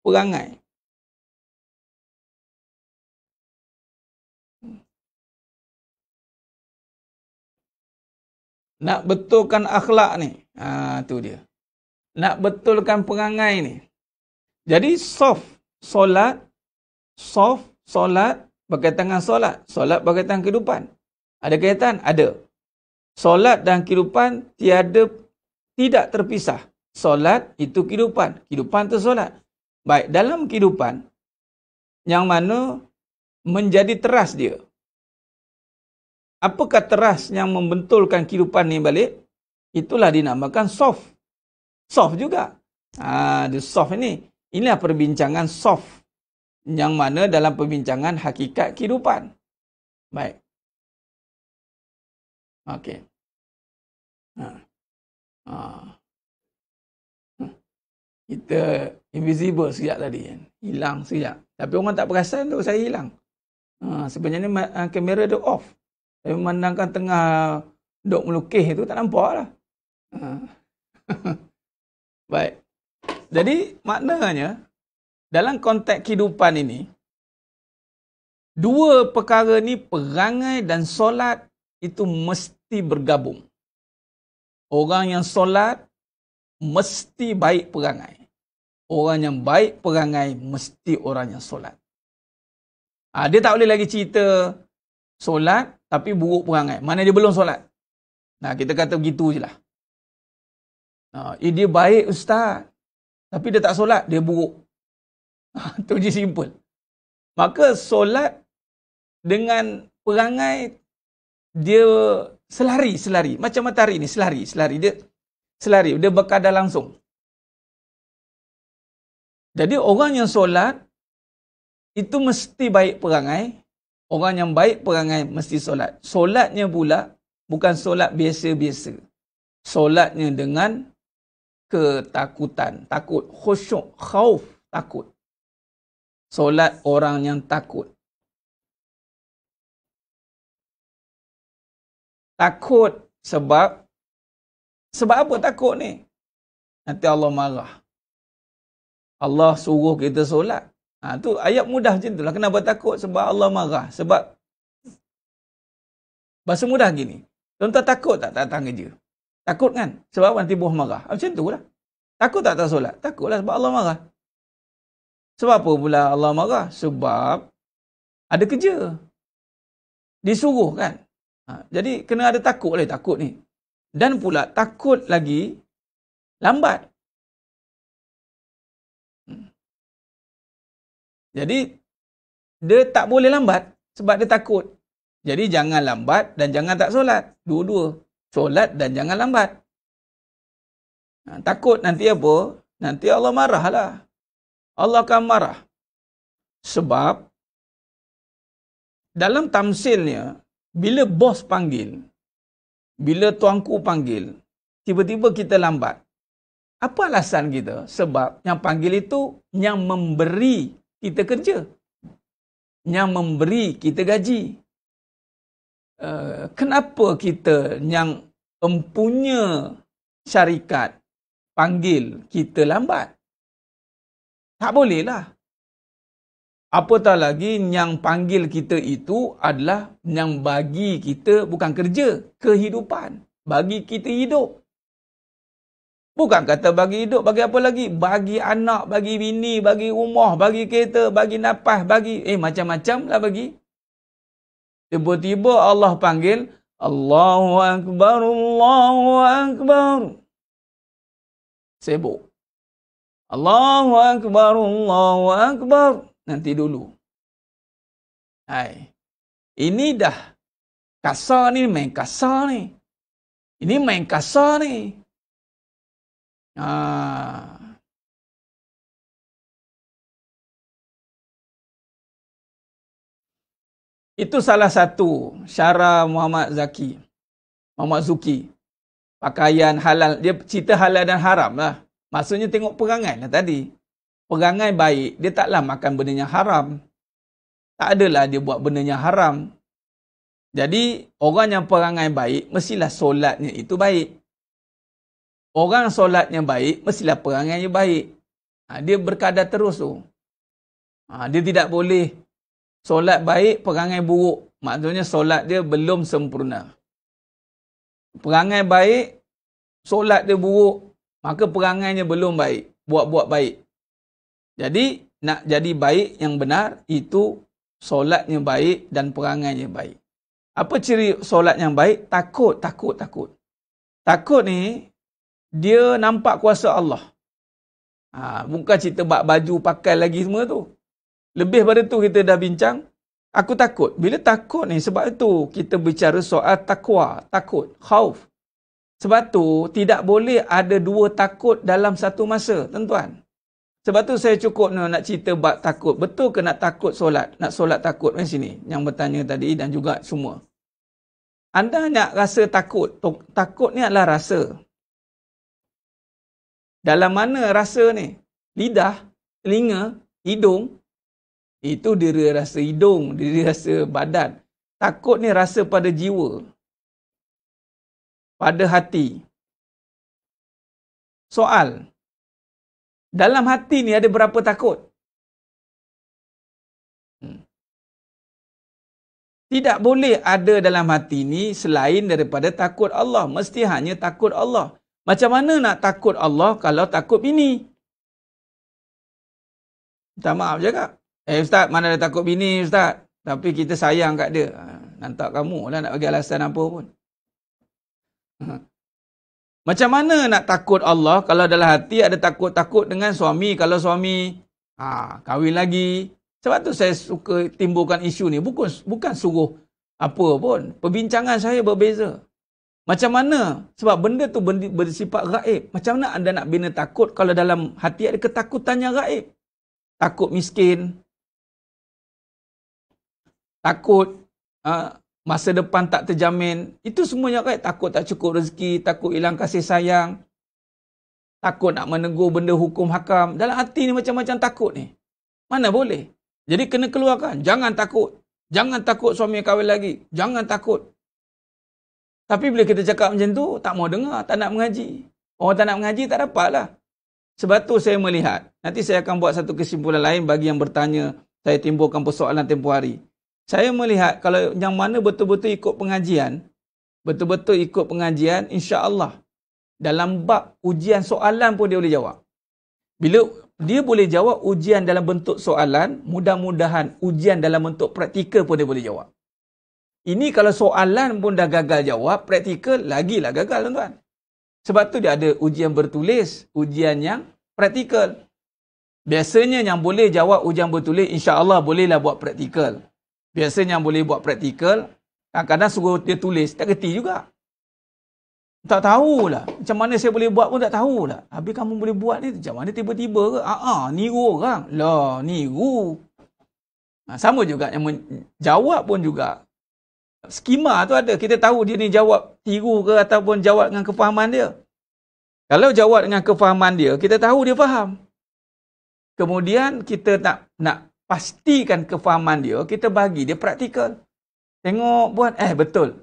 [SPEAKER 3] perangai. Nak betulkan akhlak ni. Tu dia. Nak betulkan perangai ni. Jadi soft solat berkaitan dengan solat. Solat berkaitan dengan kehidupan. Ada kaitan? Ada. Solat dan kehidupan tidak terpisah. Solat itu kehidupan. Kehidupan itu solat. Baik, dalam kehidupan, yang mana menjadi teras dia. Apakah teras yang membentulkan kehidupan ni balik? Itulah dinamakan soft. Soft juga. The soft ini. Inilah perbincangan soft. Yang mana dalam perbincangan hakikat kehidupan. Baik. Okey. Kita invisible sekejap tadi kan. Hilang sekejap. Tapi orang tak perasan tu saya hilang. Sebenarnya kamera dia off. Saya memandangkan tengah duk melukis tu tak nampak lah. Baik. Jadi maknanya dalam konteks kehidupan ini, dua perkara ni, perangai dan solat, itu mesti bergabung. Orang yang solat mesti baik perangai. Orang yang baik perangai mesti orang yang solat. Dia tak boleh lagi cerita solat tapi buruk perangai. Mana dia belum solat. Kita kata begitu je lah. Dia baik ustaz, tapi dia tak solat, dia buruk. Itu je simple. Maka solat dengan perangai dia selari. Macam matahari ni selari. Dia berkadar langsung. Jadi orang yang solat itu mesti baik perangai. Orang yang baik perangai mesti solat. Solatnya pula bukan solat biasa-biasa. Solatnya dengan ketakutan, takut, khusyuk, khauf, takut. Solat orang yang takut. Takut sebab apa takut ni? Nanti Allah marah. Allah suruh kita solat. Tu ayat mudah macam itulah. Kenapa takut? Sebab Allah marah. Sebab bahasa mudah gini. Tuan-tuan takut tak datang kerja? Takut kan? Sebab nanti buah marah. Macam tu lah. Takut tak solat? Takutlah sebab Allah marah. Sebab apa pula Allah marah? Sebab ada kerja. Disuruh kan? Jadi kena ada takut lah, takut ni. Dan pula takut lagi lambat. Jadi dia tak boleh lambat sebab dia takut. Jadi jangan lambat dan jangan tak solat. Dua-dua. Solat dan jangan lambat. Takut nanti apa? Nanti Allah marah lah. Allah akan marah. Sebab dalam tamsilnya, bila bos panggil, bila tuanku panggil, tiba-tiba kita lambat. Apa alasan kita? Sebab yang panggil itu yang memberi kita kerja. Yang memberi kita gaji. Kenapa kita yang empunya syarikat panggil kita lambat? Tak boleh lah. Apatah lagi yang panggil kita itu adalah yang bagi kita bukan kerja, kehidupan. Bagi kita hidup. Bukan kata bagi hidup, bagi apa lagi? Bagi anak, bagi bini, bagi rumah, bagi kereta, bagi nafas, bagi macam-macam lah bagi. Tiba-tiba Allah panggil, Allahu Akbar, Allahu Akbar. Sibuk. Allahu Akbar, Allahu Akbar. Nanti dulu. Hai. Ini dah kasar ni, main kasar ni. Ini main kasar ni. Itu salah satu syara Muhammad Zuki. Pakaian halal. Dia cerita halal dan haram lah. Maksudnya tengok perangai lah tadi. Perangai baik, dia taklah makan benda yang haram. Tak adalah dia buat benda yang haram. Jadi, orang yang perangai baik, mestilah solatnya itu baik. Orang solatnya baik, mestilah perangainya baik. Dia berkadar terus tu. Dia tidak boleh solat baik, perangai buruk. Maksudnya solat dia belum sempurna. Perangai baik, solat dia buruk, maka perangainya belum baik. Buat-buat baik. Jadi, nak jadi baik yang benar, itu solatnya baik dan perangainya baik. Apa ciri solat yang baik? Takut. Takut ni, dia nampak kuasa Allah. Bukan cerita bak baju pakai lagi semua tu. Lebih pada tu kita dah bincang. Aku takut. Bila takut ni, sebab itu kita bicara soal takwa. Takut. Khauf. Sebab tu tidak boleh ada dua takut dalam satu masa, tuan-tuan. Sebab tu saya cukup nak cerita bab takut. Betul ke nak takut solat? Nak solat takut? Di sini. Yang bertanya tadi dan juga semua. Anda nak rasa takut. Takut ni adalah rasa. Dalam mana rasa ni? Lidah, telinga, hidung. Itu diri rasa hidung, diri rasa badan. Takut ni rasa pada jiwa. Pada hati. Soal. Dalam hati ni ada berapa takut? Tidak boleh ada dalam hati ni selain daripada takut Allah. Mesti hanya takut Allah. Macam mana nak takut Allah kalau takut bini? Minta maaf cakap. Ustaz, mana ada takut bini Ustaz? Tapi kita sayang kat dia. Nantak kamu lah nak bagi alasan apa pun. Macam mana nak takut Allah kalau dalam hati ada takut-takut dengan suami. Kalau suami kahwin lagi. Sebab tu saya suka timbulkan isu ni. Bukan suruh apa pun. Perbincangan saya berbeza. Macam mana? Sebab benda tu bersifat gaib. Macam mana anda nak bina takut kalau dalam hati ada ketakutan yang gaib? Takut miskin. Takut masa depan tak terjamin. Itu semuanya gaib. Takut tak cukup rezeki. Takut hilang kasih sayang. Takut nak menegur benda hukum hakam. Dalam hati ni macam-macam takut ni. Mana boleh? Jadi kena keluarkan. Jangan takut. Jangan takut suami kahwin lagi. Jangan takut. Tapi bila kita cakap macam tu, tak mau dengar, tak nak mengaji. Orang tak nak mengaji, tak dapatlah. Sebab tu saya melihat. Nanti saya akan buat satu kesimpulan lain bagi yang bertanya. Saya timbulkan persoalan tempoh hari. Saya melihat kalau yang mana betul-betul ikut pengajian, insya-Allah Dalam bab ujian soalan pun dia boleh jawab. Bila dia boleh jawab ujian dalam bentuk soalan, mudah-mudahan ujian dalam bentuk praktikal pun dia boleh jawab. Ini kalau soalan pun dah gagal jawab, praktikal lagilah gagal tuan-tuan. Sebab tu dia ada ujian bertulis, ujian yang praktikal. Biasanya yang boleh jawab ujian bertulis, insya-Allah bolehlah buat praktikal. Biasanya yang boleh buat praktikal, kadang-kadang suruh dia tulis, tak kerti juga. Tak tahulah. Macam mana saya boleh buat pun tak tahulah. Habis kamu boleh buat ni macam mana tiba-tiba ke? Niru orang. Lah, niru. Sama juga yang jawab pun juga. Skema tu ada. Kita tahu dia ni jawab tiru ke ataupun jawab dengan kefahaman dia. Kalau jawab dengan kefahaman dia, kita tahu dia faham. Kemudian kita nak pastikan kefahaman dia, kita bagi dia praktikal. Tengok buat, betul.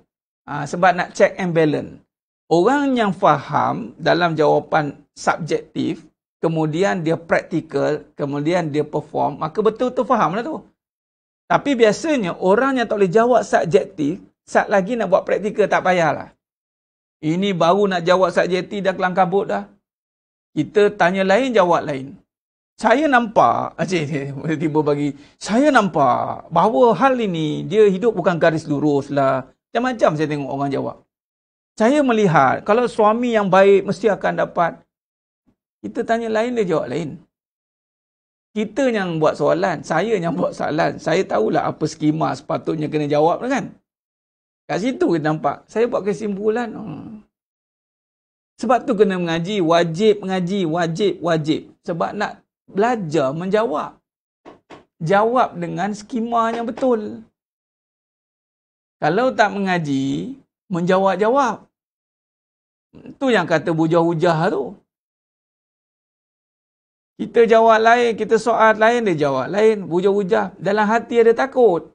[SPEAKER 3] Sebab nak check and balance. Orang yang faham dalam jawapan subjektif, kemudian dia praktikal, kemudian dia perform, maka betul-betul faham lah tu. Tapi biasanya orang yang tak boleh jawab subjektif, sat lagi nak buat praktikal tak payahlah. Ini baru nak jawab subjektif dah kelang kabut dah. Kita tanya lain, jawab lain. Saya nampak, tiba-tiba bagi, saya nampak bahawa hal ini, dia hidup bukan garis lurus lah. Macam-macam saya tengok orang jawab. Saya melihat, kalau suami yang baik mesti akan dapat. Kita tanya lain, dia jawab lain. Kita yang buat soalan, saya yang buat soalan. Saya tahulah apa skema sepatutnya kena jawab kan. Kat situ kita nampak. Saya buat kesimpulan. Sebab tu kena mengaji, wajib. Sebab nak belajar menjawab. Jawab dengan skema yang betul. Kalau tak mengaji, menjawab-jawab. Tu yang kata bujah-hujah tu. Kita jawab lain, kita soal lain, dia jawab lain. Bujah-hujah. Dalam hati ada takut.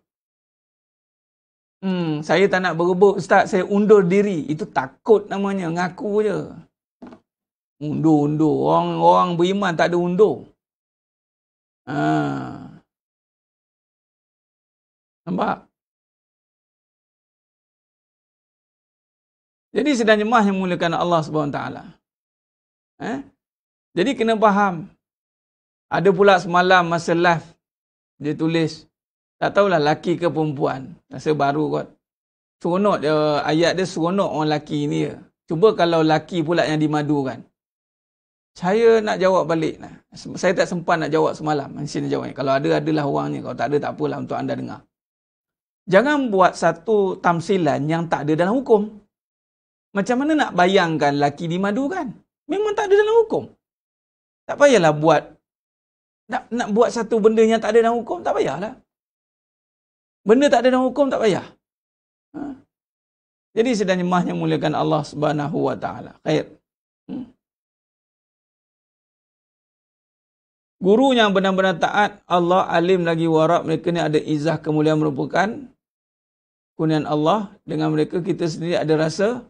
[SPEAKER 3] Saya tak nak berebut, Ustaz. Saya undur diri. Itu takut namanya. Ngaku je. Undur. Orang beriman tak ada undur. Nampak? Jadi sedang jemaah yang muliakan Allah SWT. Jadi kena faham. Ada pula semalam masa live, dia tulis, tak tahulah laki ke perempuan. Rasa baru kot. Seronok dia, ayat dia seronok orang laki ni. Cuba kalau laki pula yang dimadukan. Saya nak jawab balik. Saya tak sempat nak jawab semalam. Mesti nak jawab. Kalau ada, adalah orangnya. Kalau tak ada, tak apalah untuk anda dengar. Jangan buat satu tamsilan yang tak ada dalam hukum. Macam mana nak bayangkan laki dimadukan? Memang tak ada dalam hukum. Tak payahlah buat. Nak buat satu benda yang tak ada dalam hukum, tak payahlah. Benda tak ada dalam hukum, tak payah. Jadi sedang jemaah yang muliakan Allah Subhanahu Wa Taala. Khair. Guru yang benar-benar taat, Allah alim lagi warak, mereka ni ada izah kemuliaan merupakan kurniaan Allah. Dengan mereka kita sendiri ada rasa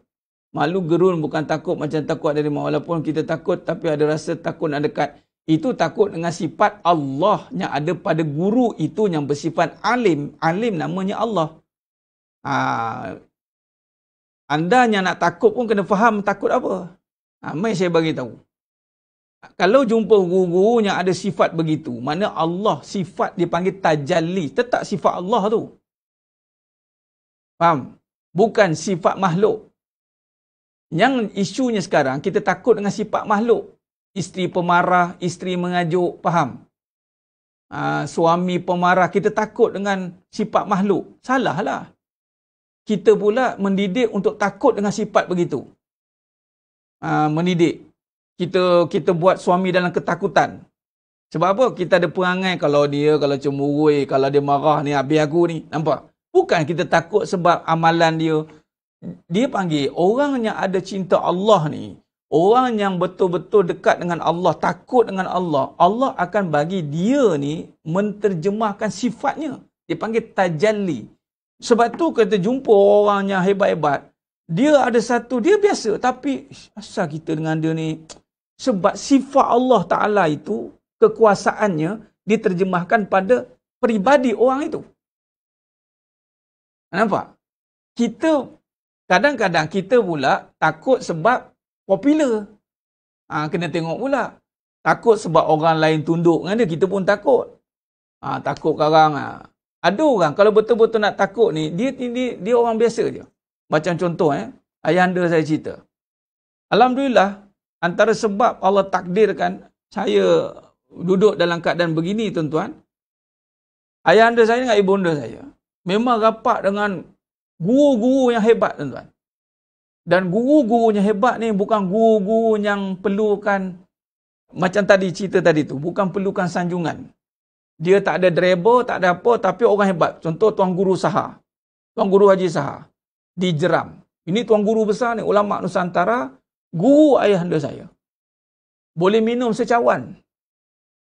[SPEAKER 3] malu, gerun, bukan takut macam takut dari mahu. Walaupun kita takut, tapi ada rasa takut nak dekat. Itu takut dengan sifat Allah yang ada pada guru itu yang bersifat alim. Alim namanya Allah. Anda yang nak takut pun kena faham takut apa. Mai saya bagi tahu. Kalau jumpa guru yang ada sifat begitu, mana Allah sifat dia panggil tajalli. Tetap sifat Allah tu. Faham? Bukan sifat makhluk. Yang isunya sekarang, kita takut dengan sifat makhluk. Isteri pemarah, isteri mengajuk, faham? Suami pemarah, kita takut dengan sifat makhluk. Salahlah. Kita pula mendidik untuk takut dengan sifat begitu. Mendidik. Kita buat suami dalam ketakutan. Sebab apa? Kita ada perangai kalau cemurui, kalau dia marah ni, habis aku ni. Nampak? Bukan kita takut sebab amalan dia. Dia panggil orang yang ada cinta Allah ni, orang yang betul-betul dekat dengan Allah, takut dengan Allah, Allah akan bagi dia ni menterjemahkan sifatnya. Dia panggil tajalli. Sebab tu kita jumpa orang yang hebat-hebat, dia ada satu, dia biasa, tapi asal kita dengan dia ni, sebab sifat Allah Ta'ala itu, kekuasaannya, diterjemahkan pada peribadi orang itu. Nampak? Kadang-kadang kita pula takut sebab popular. Kena tengok pula. Takut sebab orang lain tunduk dengan dia, kita pun takut. Takut sekarang. Ada orang kalau betul-betul nak takut ni, dia orang biasa je. Macam contoh, ayahanda saya cerita. Alhamdulillah, antara sebab Allah takdirkan saya duduk dalam keadaan begini, tuan-tuan. Ayahanda saya dengan ibunda saya memang rapat dengan guru-guru yang hebat, tuan-tuan. Dan guru-gurunya hebat ni bukan guru-guru yang perlukan, macam tadi cerita tadi tu, bukan perlukan sanjungan. Dia tak ada driver, tak ada apa, tapi orang hebat. Contoh Tuan Guru Saha, Tuan Guru Haji Saha di Jeram. Ini Tuan Guru besar ni, ulama Nusantara, guru ayahanda saya. Boleh minum secawan.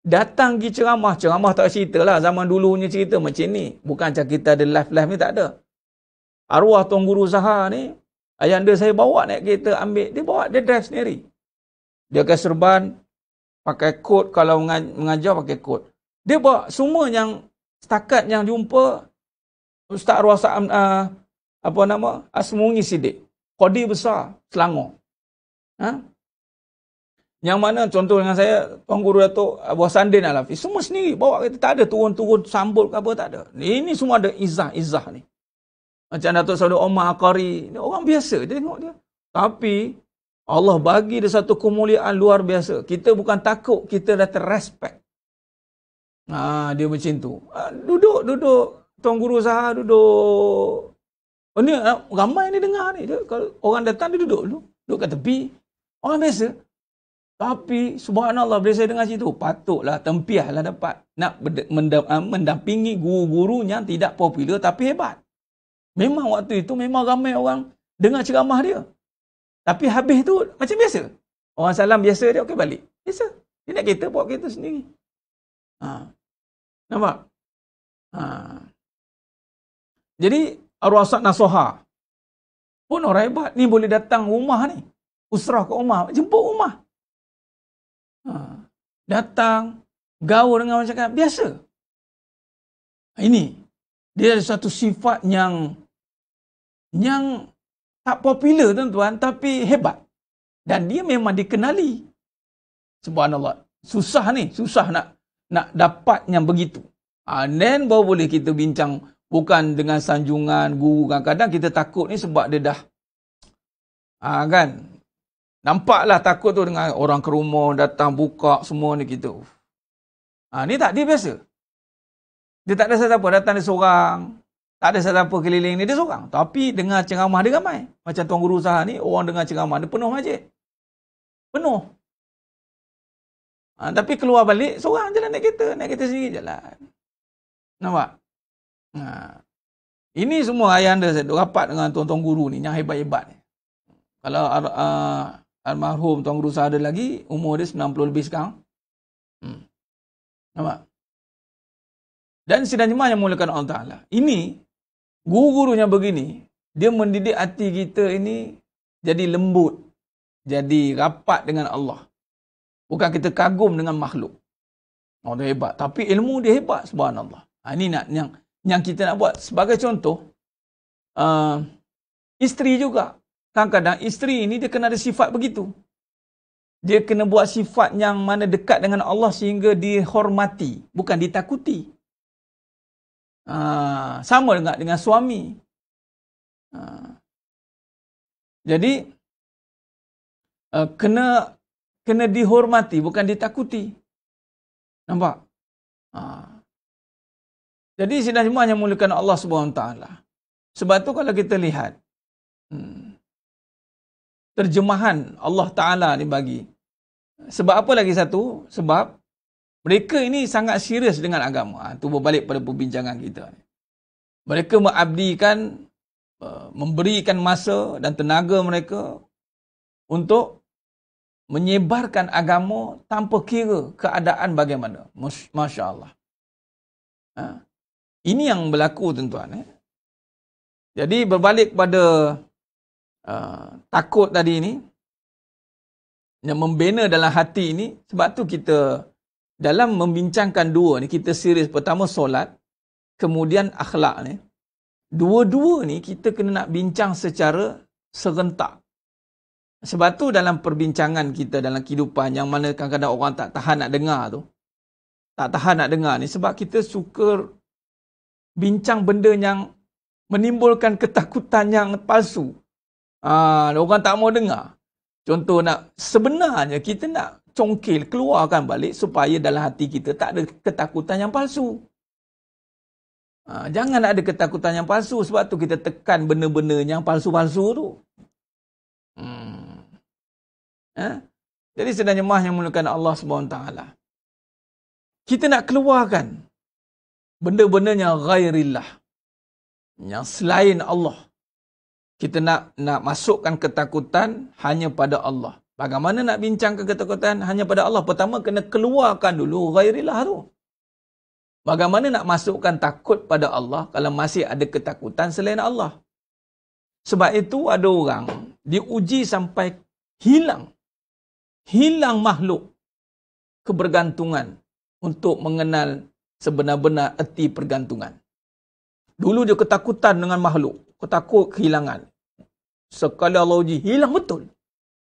[SPEAKER 3] Datang pergi ceramah tak cerita lah. Zaman dulunya cerita macam ni. Bukan macam kita ada live-live ni, tak ada. Arwah Tuan Guru Saha ni, ayahanda saya bawa naik kereta, ambil, dia bawa, dia drive sendiri. Dia pakai serban, pakai kot, kalau mengajar pakai kot. Dia bawa semua yang setakat yang jumpa Ustaz Arwah Asmungi Siddiq, Qadi besar Selangor. Yang mana contoh dengan saya, Tuan Guru Datuk Abu Sandin Alafi, semua sendiri bawa kereta, tak ada turun-turun sambut ke apa, tak ada. Ini semua ada izah ni. Macam Datuk Saudara Omar Aqari, orang biasa, dia tengok dia. Tapi Allah bagi dia satu kemuliaan luar biasa. Kita bukan takut, kita dah terrespect. Dia macam tu. Duduk. Tuan Guru Saha duduk. Ni ramai ni dengar ni. Kalau orang datang, dia duduk dulu. Duduk kat tepi. Orang biasa. Tapi subhanallah, bila saya dengar situ, patutlah, tempiahlah dapat nak mendampingi guru-guru yang tidak popular tapi hebat. Memang waktu itu memang ramai orang dengar ceramah dia. Tapi habis tu macam biasa. Orang salam biasa, dia okey balik. Biasa. Dia nak kereta, bawa kereta sendiri. Nampak? Jadi arwah Ustaz Nasoha pun orang hebat ni, boleh datang rumah ni. Usrah ke rumah, jemput rumah. Datang, gaul dengan masyarakat, biasa. Ini, dia ada satu sifat yang tak popular, tuan-tuan, tapi hebat. Dan dia memang dikenali. Subhanallah. Susah nak dapat yang begitu. Then baru boleh kita bincang, bukan dengan sanjungan guru. Kadang-kadang kita takut ni sebab dia dah kan, nampaklah takut tu dengan orang ke rumah datang buka semua ni kita. Ni tak, dia biasa. Dia tak ada siapa, datang dia seorang. Tak ada siapa keliling ni, dia seorang. Tapi dengar ceramah dia ramai. Macam Tuan Guru Saha ni, orang dengar ceramah dia penuh masjid. Penuh. Tapi keluar balik, seorang jalan naik kereta sendiri jalan. Nampak? Ini semua ayahanda saya rapat dengan tuan-tuan guru ni, yang hebat-hebat ni. Kalau almarhum Tuan Guru Saha ada lagi, umur dia 90 lebih sekarang. Nampak? Dan sidang jemaah yang mulakan Allah Ta'ala. Ini, guru-gurunya begini, dia mendidik hati kita ini jadi lembut, jadi rapat dengan Allah. Bukan kita kagum dengan makhluk. Dia hebat. Tapi ilmu dia hebat, subhanallah. Ini yang kita nak buat. Sebagai contoh, isteri juga. Kadang-kadang isteri ini dia kena ada sifat begitu. Dia kena buat sifat yang mana dekat dengan Allah sehingga dihormati, bukan ditakuti. Sama dengan suami. Jadi kena dihormati, bukan ditakuti. Nampak? Jadi sidang jemaah yang mulakan Allah SWT. Sebab tu kalau kita lihat terjemahan Allah Ta'ala ni bagi. Sebab apa lagi satu? Sebab mereka ini sangat serius dengan agama. Itu berbalik pada perbincangan kita. Mereka mengabdikan, memberikan masa dan tenaga mereka untuk menyebarkan agama tanpa kira keadaan bagaimana. Masya Allah. Ini yang berlaku, tuan-tuan. Jadi berbalik pada takut tadi ini, yang membina dalam hati ini, sebab tu kita dalam membincangkan dua ni, kita serius. Pertama solat, kemudian akhlak ni. Dua-dua ni kita kena nak bincang secara serentak. Sebab tu dalam perbincangan kita dalam kehidupan yang mana kadang-kadang orang tak tahan nak dengar tu. Tak tahan nak dengar ni sebab kita suka bincang benda yang menimbulkan ketakutan yang palsu. Orang tak mau dengar. Contoh sebenarnya kita nak congkil, keluarkan balik supaya dalam hati kita tak ada ketakutan yang palsu. Jangan ada ketakutan yang palsu, sebab tu kita tekan benda-benda yang palsu-palsu tu. Jadi sedang jemaah yang memuliakan Allah SWT, kita nak keluarkan benda-benda yang ghairillah, yang selain Allah. Kita nak masukkan ketakutan hanya pada Allah. Bagaimana nak bincangkan ketakutan hanya pada Allah? Pertama, kena keluarkan dulu ghairillah tu. Bagaimana nak masukkan takut pada Allah kalau masih ada ketakutan selain Allah? Sebab itu ada orang diuji sampai hilang makhluk kebergantungan untuk mengenal sebenar-benar erti pergantungan. Dulu dia ketakutan dengan makhluk, ketakut kehilangan. Sekali Allah uji, hilang betul.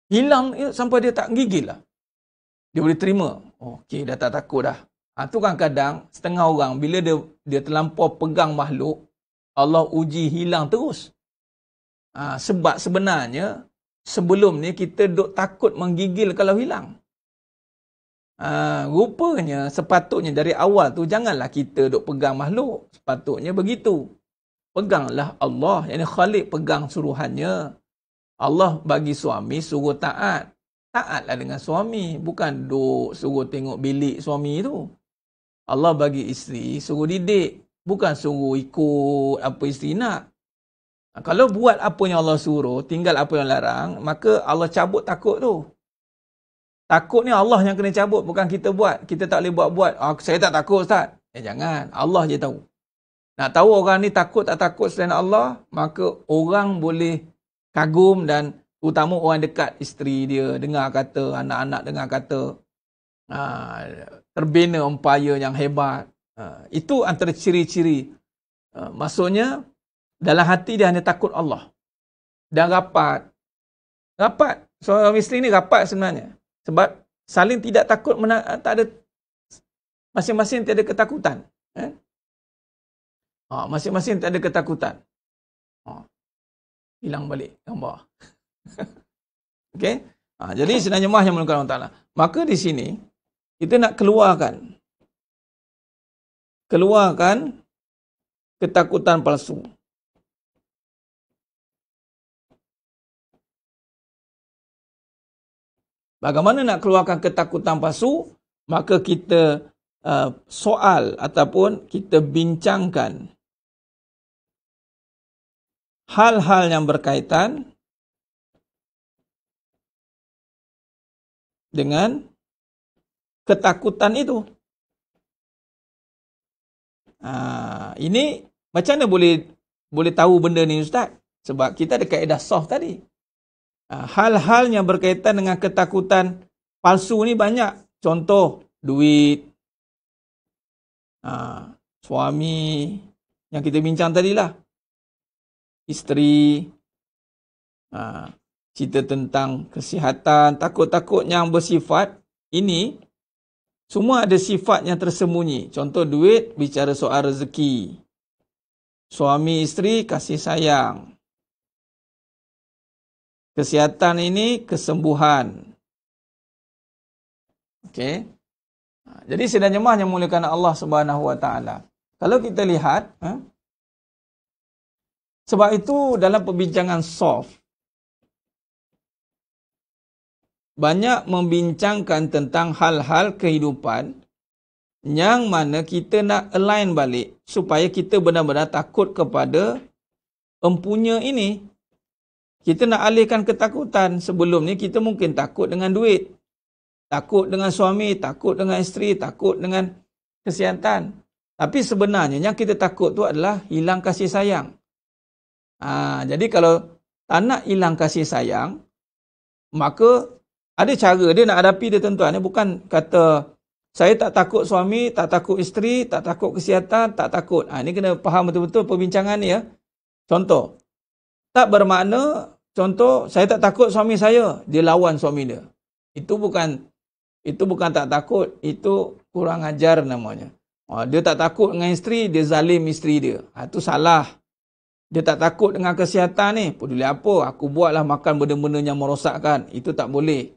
[SPEAKER 3] Hilang sampai dia tak gigil lah. Dia boleh terima. Okey, dah tak takut dah. Tu kan kadang setengah orang bila dia terlampau pegang makhluk, Allah uji hilang terus. Sebab sebenarnya sebelum ni kita duk takut menggigil kalau hilang. Rupanya sepatutnya dari awal tu janganlah kita duk pegang makhluk. Sepatutnya begitu. Peganglah Allah, yang Khalik pegang suruhannya. Allah bagi suami suruh taat. Taatlah dengan suami, bukan duk suruh tengok bilik suami tu. Allah bagi isteri suruh didik, bukan suruh ikut apa isteri nak. Kalau buat apa yang Allah suruh, tinggal apa yang larang, maka Allah cabut takut tu. Takut ni Allah yang kena cabut, bukan kita buat. Kita tak boleh buat-buat. Saya tak takut, Ustaz. Jangan. Allah je tahu. Nak tahu orang ni takut tak takut selain Allah, maka orang boleh kagum dan terutama orang dekat isteri dia, dengar kata, anak-anak dengar kata, terbina umpaya yang hebat. Itu antara ciri-ciri. Maksudnya, dalam hati dia hanya takut Allah. Dan rapat. Seorang isteri ni rapat sebenarnya. Sebab saling tidak takut, tak ada, masing-masing tiada ketakutan. Masing-masing tak ada ketakutan. Hilang balik gambar. Okey. Jadi sebenarnya jemaah yang memerlukan Allah Ta'ala. Maka di sini, kita nak keluarkan ketakutan palsu. Bagaimana nak keluarkan ketakutan palsu? Maka kita soal ataupun kita bincangkan hal-hal yang berkaitan dengan ketakutan itu. Ini macam mana boleh tahu benda ni, Ustaz? Sebab kita ada kaedah soft tadi. Hal-hal yang berkaitan dengan ketakutan palsu ni banyak. Contoh, duit, suami yang kita bincang tadilah, isteri, cerita tentang kesihatan, takut-takut yang bersifat ini, semua ada sifat yang tersembunyi. Contoh duit, bicara soal rezeki. Suami isteri, kasih sayang. Kesihatan ini, kesembuhan. Okey. Jadi sedang jemaah yang muliakan Allah Subhanahu Wa Taala. Kalau kita lihat, sebab itu dalam perbincangan soft, banyak membincangkan tentang hal-hal kehidupan yang mana kita nak align balik supaya kita benar-benar takut kepada empunya ini. Kita nak alihkan ketakutan. Sebelum ni kita mungkin takut dengan duit, takut dengan suami, takut dengan isteri, takut dengan kesihatan. Tapi sebenarnya yang kita takut tu adalah hilang kasih sayang. Jadi kalau tak nak hilang kasih sayang, maka ada cara dia nak hadapi dia, tuan-tuan. Bukan kata saya tak takut suami, tak takut isteri, tak takut kesihatan, tak takut. Ini kena faham betul-betul perbincangan ni ya. Contoh, tak bermakna contoh, saya tak takut suami saya, dia lawan suami dia. Itu bukan tak takut, itu kurang ajar namanya. Dia tak takut dengan isteri, dia zalim isteri dia. Itu salah. Dia tak takut dengan kesihatan ni, peduli apa, aku buatlah makan benda-benda yang merosakkan. Itu tak boleh.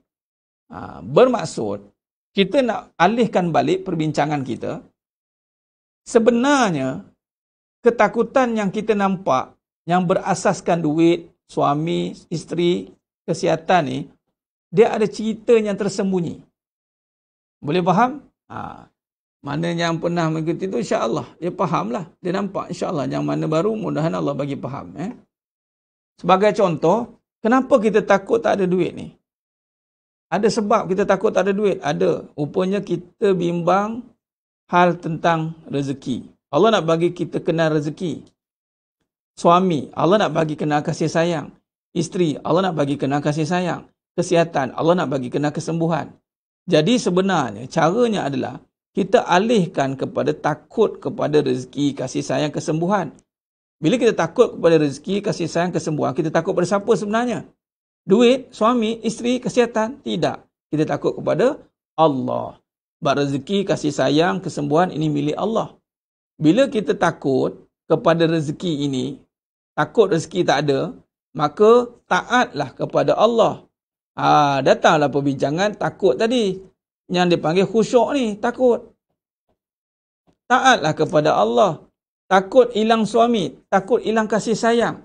[SPEAKER 3] Bermaksud, kita nak alihkan balik perbincangan kita. Sebenarnya, ketakutan yang kita nampak, yang berasaskan duit, suami, isteri, kesihatan ni, dia ada cerita yang tersembunyi. Boleh faham? Mana yang pernah mengikuti itu, insya-Allah dia fahamlah, dia nampak insya-Allah. Yang mana baru, mudahan Allah bagi faham. Sebagai contoh, kenapa kita takut tak ada duit ni? Ada sebab kita takut tak ada duit? Ada. Rupanya kita bimbang hal tentang rezeki. Allah nak bagi kita kenal rezeki. Suami, Allah nak bagi kenal kasih sayang. Isteri, Allah nak bagi kenal kasih sayang. Kesihatan, Allah nak bagi kenal kesembuhan. Jadi sebenarnya caranya adalah kita alihkan kepada takut kepada rezeki, kasih sayang, kesembuhan. Bila kita takut kepada rezeki, kasih sayang, kesembuhan, kita takut pada siapa sebenarnya? Duit, suami, isteri, kesihatan? Tidak. Kita takut kepada Allah. Sebab rezeki, kasih sayang, kesembuhan ini milik Allah. Bila kita takut kepada rezeki ini, takut rezeki tak ada, maka taatlah kepada Allah. Datanglah perbincangan takut tadi. Yang dipanggil khusyuk ni, takut. Taatlah kepada Allah. Takut hilang suami, takut hilang kasih sayang.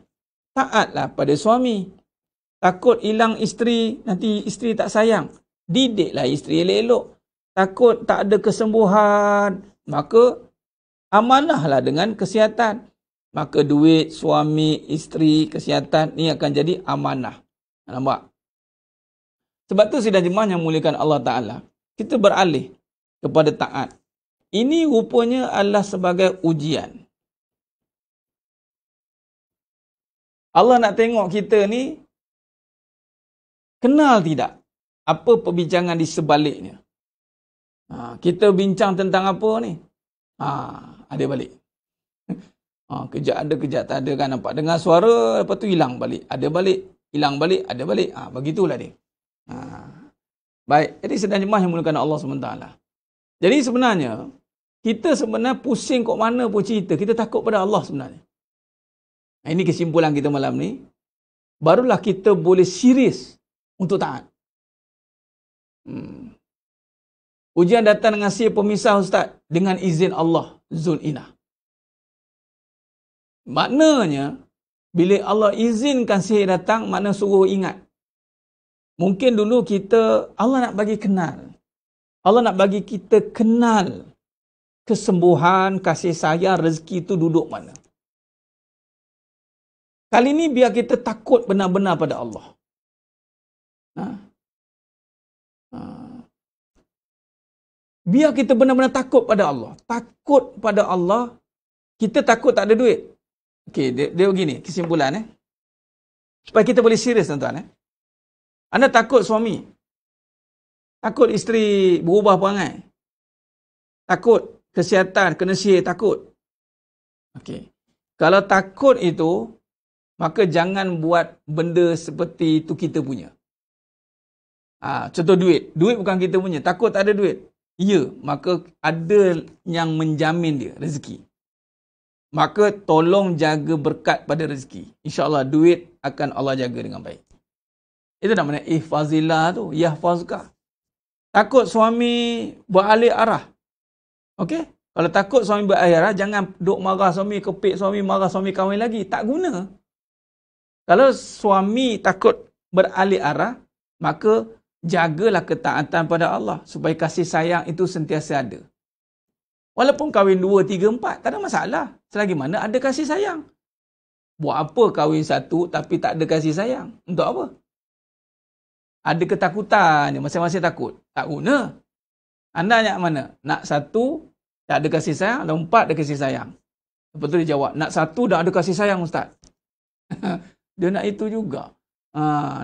[SPEAKER 3] Taatlah pada suami. Takut hilang isteri, nanti isteri tak sayang. Didiklah isteri elok-elok. Takut tak ada kesembuhan, maka amanahlah dengan kesihatan. Maka duit, suami, isteri, kesihatan ni akan jadi amanah. Nampak? Sebab tu sidang jemaah yang muliakan Allah Ta'ala, kita beralih kepada taat. Ini rupanya adalah sebagai ujian. Allah nak tengok kita ni, kenal tidak apa perbincangan di sebaliknya. Kita bincang tentang apa ni? Ada balik. Kejap ada, kejap tak ada kan, nampak dengar suara, lepas tu hilang balik. Ada balik, hilang balik, ada balik. Begitulah dia. Baik, jadi sedang jemaah yang mulakan Allah SWT. Jadi sebenarnya, kita sebenarnya pusing kok mana pun cerita, kita takut pada Allah sebenarnya. Ini kesimpulan kita malam ni. Barulah kita boleh serius untuk taat. Ujian datang dengan sihir pemisah Ustaz, dengan izin Allah, Zul Inah. Maknanya, bila Allah izinkan sihir datang, makna suruh ingat. Mungkin dulu kita, Allah nak bagi kenal. Allah nak bagi kita kenal kesembuhan, kasih sayang, rezeki itu duduk mana. Kali ini biar kita takut benar-benar pada Allah. Biar kita benar-benar takut pada Allah. Takut pada Allah, kita takut tak ada duit. Okey, dia begini, kesimpulan. Supaya kita boleh serius tuan-tuan. Anda takut suami. Takut isteri berubah perangai. Takut kesihatan, kena sihir, takut. Okey. Kalau takut itu, maka jangan buat benda seperti itu kita punya. Contoh duit. Duit bukan kita punya. Takut tak ada duit. Ya, maka ada yang menjamin dia rezeki. Maka tolong jaga berkat pada rezeki. InsyaAllah duit akan Allah jaga dengan baik. Itu namanya ihfazillah tu. Yahfazkah. Takut suami beralih arah. Okey? Kalau takut suami beralih arah, jangan duk marah suami, kepik suami, marah suami kahwin lagi. Tak guna. Kalau suami takut beralih arah, maka jagalah ketaatan pada Allah supaya kasih sayang itu sentiasa ada. Walaupun kahwin 2, 3, 4, tak ada masalah. Selagi mana ada kasih sayang. Buat apa kahwin 1 tapi tak ada kasih sayang? Untuk apa? Ada ketakutan, masing-masing takut. Tak guna. Anda nak mana? Nak 1, tak ada kasih sayang, dan 4 ada kasih sayang. Lepas tu dia jawab, nak 1 dah ada kasih sayang Ustaz. Dia nak itu juga.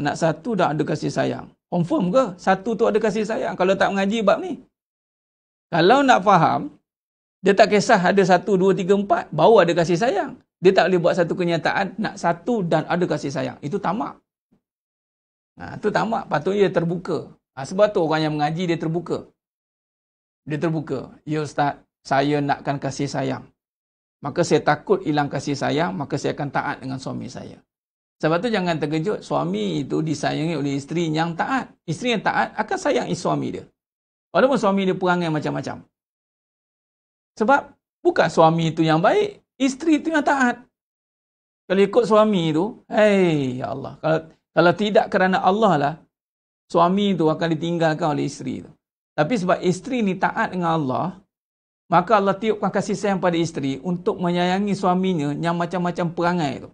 [SPEAKER 3] Nak 1 dah ada kasih sayang. Confirm ke? 1 tu ada kasih sayang. Kalau tak mengaji bab ni. Kalau nak faham, dia tak kisah ada 1, 2, 3, 4. Baru ada kasih sayang. Dia tak boleh buat satu kenyataan, nak 1 dan ada kasih sayang. Itu tamak. Tu tamak, patutnya dia terbuka. Sebab tu orang yang mengaji dia terbuka. Dia terbuka. Ya Ustaz, saya nakkan kasih sayang. Maka saya takut hilang kasih sayang, maka saya akan taat dengan suami saya. Sebab tu jangan terkejut, suami itu disayangi oleh isteri yang taat. Isteri yang taat akan sayang suami dia. Walaupun suami dia perangai macam-macam. Sebab bukan suami itu yang baik, isteri itu yang taat. Kalau ikut suami itu, ya Allah. Kalau tidak kerana Allah lah, suami itu akan ditinggalkan oleh isteri itu. Tapi sebab isteri ni taat dengan Allah, maka Allah tiupkan kasih sayang pada isteri untuk menyayangi suaminya yang macam-macam perangai itu.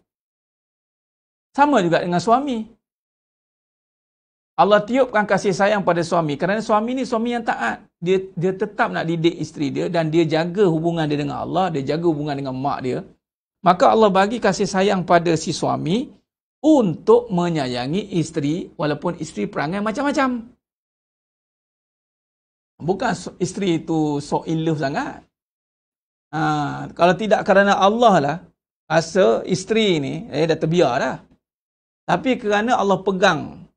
[SPEAKER 3] Sama juga dengan suami. Allah tiupkan kasih sayang pada suami kerana suami ni suami yang taat. Dia tetap nak didik isteri dia dan dia jaga hubungan dia dengan Allah, dia jaga hubungan dengan mak dia. Maka Allah bagi kasih sayang pada si suami untuk menyayangi isteri walaupun isteri perangai macam-macam. Bukan isteri itu so in love sangat. Kalau tidak kerana Allah lah, rasa isteri ni dah terbiar dah. Tapi kerana Allah pegang.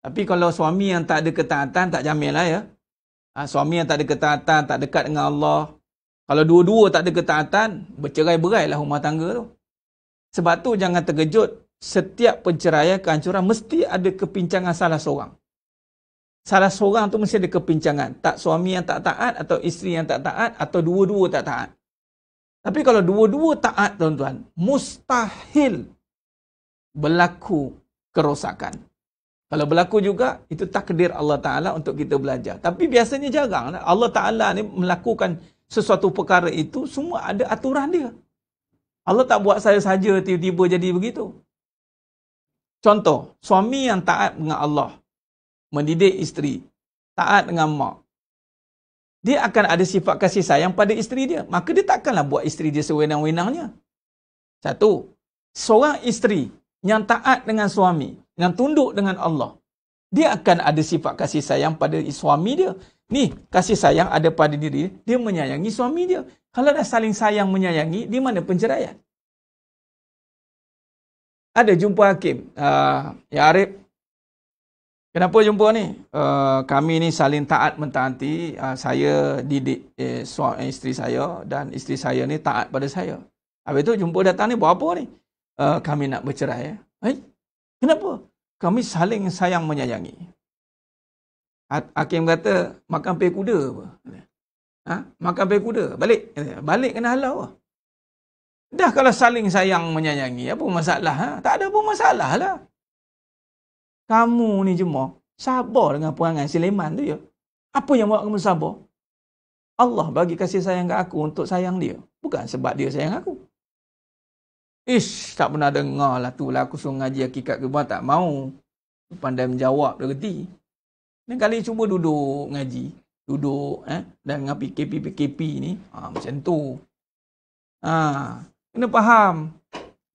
[SPEAKER 3] Tapi kalau suami yang tak ada ketaatan, tak jamin lah ya. Suami yang tak ada ketaatan, tak dekat dengan Allah. Kalau dua-dua tak ada ketaatan, bercerai-berai lah rumah tangga tu. Sebab tu jangan terkejut, setiap perceraian, kehancuran mesti ada kepincangan salah seorang. Salah seorang tu mesti ada kepincangan. Tak suami yang tak taat, atau isteri yang tak taat, atau dua-dua tak taat. Tapi kalau dua-dua taat, tuan-tuan, mustahil berlaku kerosakan. Kalau berlaku juga, itu takdir Allah Ta'ala untuk kita belajar. Tapi biasanya jarang. Allah Ta'ala ni melakukan sesuatu perkara itu, semua ada aturan dia. Allah tak buat saya saja tiba-tiba jadi begitu. Contoh, suami yang taat dengan Allah, mendidik isteri, taat dengan mak, dia akan ada sifat kasih sayang pada isteri dia. Maka dia takkanlah buat isteri dia sewenang-wenangnya. Satu, seorang isteri yang taat dengan suami, yang tunduk dengan Allah, dia akan ada sifat kasih sayang pada suami dia. Ni, kasih sayang ada pada diri dia, menyayangi suami dia. Kalau dah saling sayang menyayangi, di mana penceraian? Ada jumpa hakim. Ya Arif, kenapa jumpa ni? Kami ni saling taat mentaati. Saya didik isteri saya dan isteri saya ni taat pada saya. Habis tu jumpa datang ni buat apa ni? Kami nak bercerai. Kenapa? Kami saling sayang menyayangi. Hakim kata, makan pay kuda apa? Makan pay kuda. Balik kena halau lah. Dah kalau saling sayang menyayangi, apa masalah? Tak ada apa masalah lah. Kamu ni jemaah, sabar dengan perangai Sulaiman tu ya. Apa yang buat kamu sabar? Allah bagi kasih sayang kat aku untuk sayang dia. Bukan sebab dia sayang aku. Tak pernah dengar lah tu lah aku suruh ngaji hakikat kehidupan, tak mau. Pandai menjawab dia reti. Ni kali cuba duduk ngaji. Duduk dan dengan PKP ni. Macam tu. Kena faham.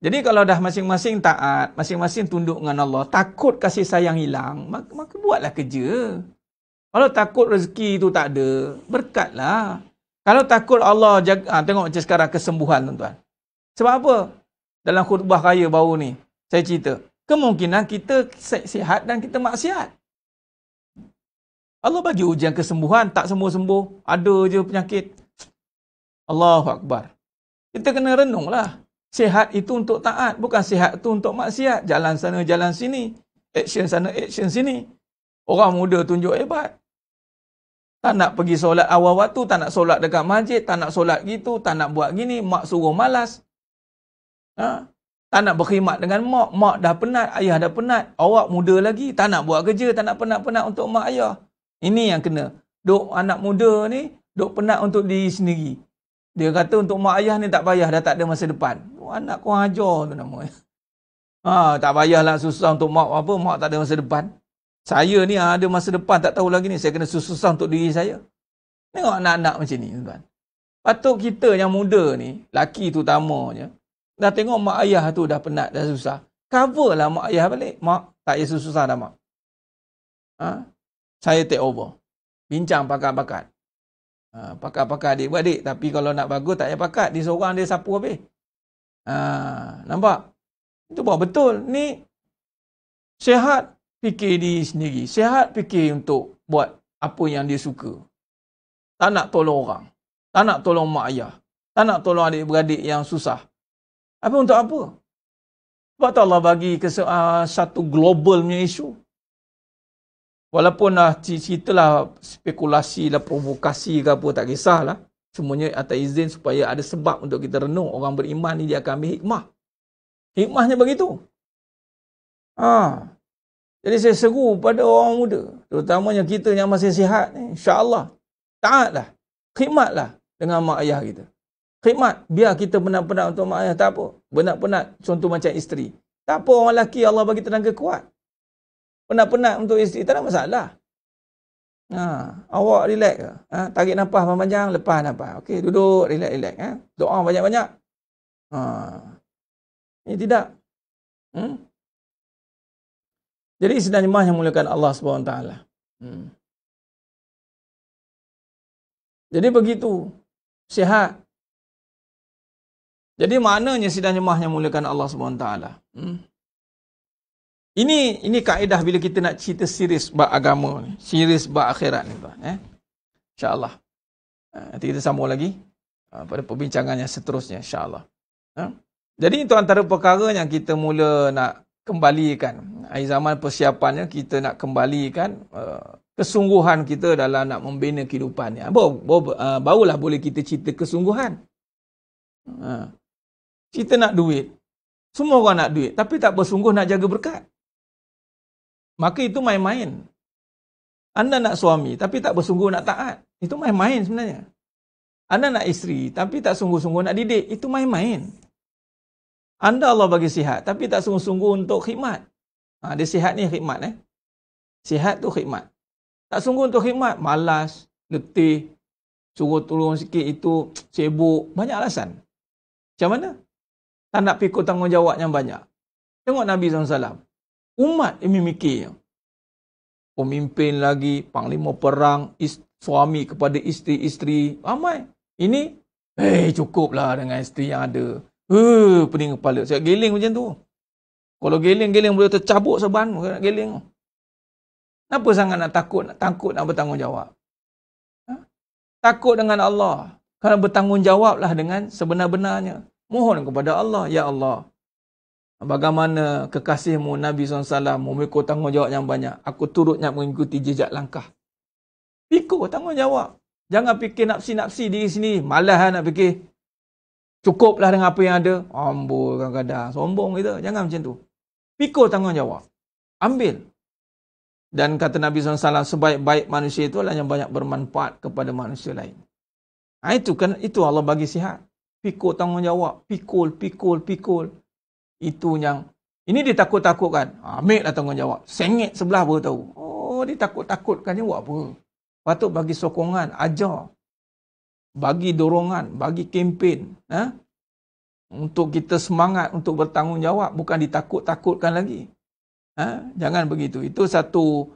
[SPEAKER 3] Jadi kalau dah masing-masing taat, masing-masing tunduk dengan Allah, takut kasih sayang hilang, maka buatlah kerja. Kalau takut rezeki tu tak ada, berkatlah. Kalau takut Allah jaga, tengok macam sekarang kesembuhan tuan-tuan. Sebab apa? Dalam khutbah raya baru ni, saya cerita, kemungkinan kita sihat dan kita maksiat. Allah bagi ujian kesembuhan, tak sembuh-sembuh, ada je penyakit. Allahu Akbar. Kita kena renunglah. Sihat itu untuk taat, bukan sihat itu untuk maksiat. Jalan sana, jalan sini. Action sana, action sini. Orang muda tunjuk hebat. Tak nak pergi solat awal waktu, tak nak solat dekat masjid, tak nak solat gitu, tak nak buat gini, mak suruh malas. Tak nak berkhidmat dengan mak dah penat, ayah dah penat. Awak muda lagi, tak nak buat kerja, tak nak penat-penat untuk mak ayah. Ini yang kena. Duk anak muda ni, duk penat untuk diri sendiri. Dia kata untuk mak ayah ni tak payah, dah tak ada masa depan. Anak kau ajar tu namanya. Tak payahlah susah untuk mak apa, mak tak ada masa depan. Saya ni ada masa depan, tak tahu lagi ni. Saya kena susah untuk diri saya. Tengok anak-anak macam ni, tuan. Patut kita yang muda ni, laki tu utamanya, dah tengok mak ayah tu dah penat, dah susah. Cover lah mak ayah balik. Mak, tak payah susah dah mak. Saya take over. Bincang pakat-pakat. Pakat-pakat adik-beradik. Tapi kalau nak bagus, tak payah pakat. Dia seorang dia sapu habis. Nampak? Itu buat betul. Ni, sihat, fikir diri sendiri. Sihat fikir untuk buat apa yang dia suka. Tak nak tolong orang. Tak nak tolong mak ayah. Tak nak tolong adik-beradik yang susah. Apa untuk apa? Sebab tu Allah bagi satu global punya isu. Walaupun ceritalah spekulasi lah, provokasi ke apa, tak kisahlah. Semuanya atas izin supaya ada sebab untuk kita renung. Orang beriman ni dia akan ambil hikmah. Hikmahnya begitu. Jadi saya seru pada orang muda, terutamanya kita yang masih sihat ni, insya-Allah taatlah, khidmatlah dengan mak ayah kita. Khidmat, biar kita penat-penat untuk mak ayah, tak apa. Penat-penat, contoh macam isteri. Tak apa, orang lelaki Allah bagi tenaga kuat. Penat-penat untuk isteri, tak ada masalah. Awak relax ke? Tarik nafas panjang, lepas nafas. Okey, duduk, relax. Doa banyak-banyak. Ini tidak. Jadi sedang jemaah yang muliakan Allah SWT. Jadi begitu. Sihat. Jadi maknanya sidang jemaah yang muliakan Allah SWT. Ini kaedah bila kita nak cerita series bab agama ni. Series bab akhirat ni tuan. InsyaAllah. Nanti kita sambung lagi pada perbincangan yang seterusnya. InsyaAllah. Jadi itu antara perkara yang kita mula nak kembalikan. Akhir zaman persiapannya kita nak kembalikan kesungguhan kita dalam nak membina kehidupan ni. Barulah boleh kita cerita kesungguhan. Kita nak duit. Semua orang nak duit. Tapi tak bersungguh nak jaga berkat. Maka itu main-main. Anda nak suami tapi tak bersungguh nak taat. Itu main-main sebenarnya. Anda nak isteri tapi tak sungguh-sungguh nak didik. Itu main-main. Anda Allah bagi sihat tapi tak sungguh-sungguh untuk khidmat. Dia sihat ni khidmat. Sihat tu khidmat. Tak sungguh untuk khidmat. Malas, letih, suruh tolong sikit itu, sibuk. Banyak alasan. Macam mana? Tak nak pikul tanggungjawab yang banyak. Tengok Nabi SAW. Umat yang memikir. Pemimpin lagi, panglima perang, suami kepada isteri-isteri. Ramai. Ini, cukuplah dengan isteri yang ada. Pening kepala. Saya geling macam tu. Kalau geling boleh tercabuk seban. Nak geling. Kenapa sangat nak takut nak bertanggungjawab? Takut dengan Allah. Kerana bertanggungjawablah dengan sebenar-benarnya. Mohon kepada Allah. Ya Allah. Bagaimana kekasihmu Nabi SAW memikul tanggungjawab yang banyak. Aku turutnya mengikuti jejak langkah. Pikul tanggungjawab. Jangan fikir nafsi-nafsi diri sendiri. Malah nak fikir. Cukuplah dengan apa yang ada. Ambul kadang-kadang. Sombong kita. Jangan macam tu. Pikul tanggungjawab. Ambil. Dan kata Nabi SAW, sebaik-baik manusia itu adalah yang banyak bermanfaat kepada manusia lain. Itu Allah bagi sihat. Pikul tanggungjawab. Pikul. Itu yang, ini ditakut-takutkan. Ambil lah tanggungjawab. Sengit sebelah baru tahu. Oh, ditakut-takutkannya buat apa? Patut bagi sokongan. Ajar. Bagi dorongan. Bagi kempen. Untuk kita semangat untuk bertanggungjawab. Bukan ditakut-takutkan lagi. Jangan begitu. Itu satu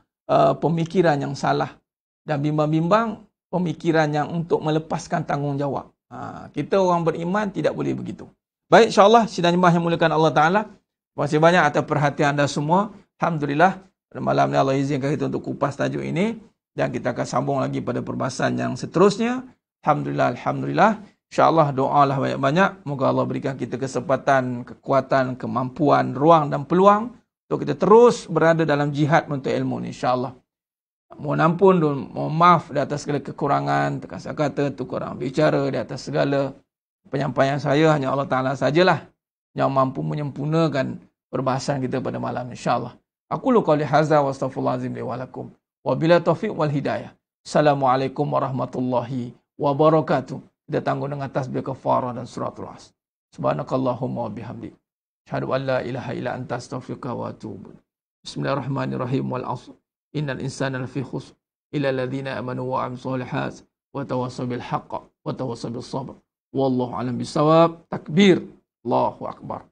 [SPEAKER 3] pemikiran yang salah. Dan bimbang-bimbang pemikiran yang untuk melepaskan tanggungjawab. Kita orang beriman tidak boleh begitu. Baik, insyaAllah sidang jemaah yang muliakan Allah Ta'ala. Terima kasih banyak atas perhatian anda semua. Alhamdulillah. Pada malam ni Allah izinkan kita untuk kupas tajuk ini. Dan kita akan sambung lagi pada perbahasan yang seterusnya. Alhamdulillah. InsyaAllah doalah banyak-banyak. Moga Allah berikan kita kesempatan, kekuatan, kemampuan, ruang dan peluang untuk kita terus berada dalam jihad untuk ilmu ni, insyaAllah. Mohon ampun dan mohon maaf di atas segala kekurangan, terkasar kata, kurang bicara, di atas segala penyampaian saya, hanya Allah Ta'ala sajalah yang mampu menyempurnakan perbahasan kita pada malam ni, insyaAllah. Aku lu qawli hadza wa astaghfirullahalazim li wa lakum. Wa bila taufiq wal hidayah. Assalamualaikum warahmatullahi wabarakatuh. Kita tanggung dengan tasbih kafarah dan suratul as. Subhanakallahumma wa bihamdik. Asyhadu an la ilaha illa anta astaghfiruka wa atubu. Bismillahirrahmanirrahim wal 'asr. Innal insana lafi khusr illa alladhina amanu wa 'amilus solihat wa tawassaw bil haqq wa tawassaw bis sabr. Wallahu a'lam bissawab. Takbir. Allahu akbar.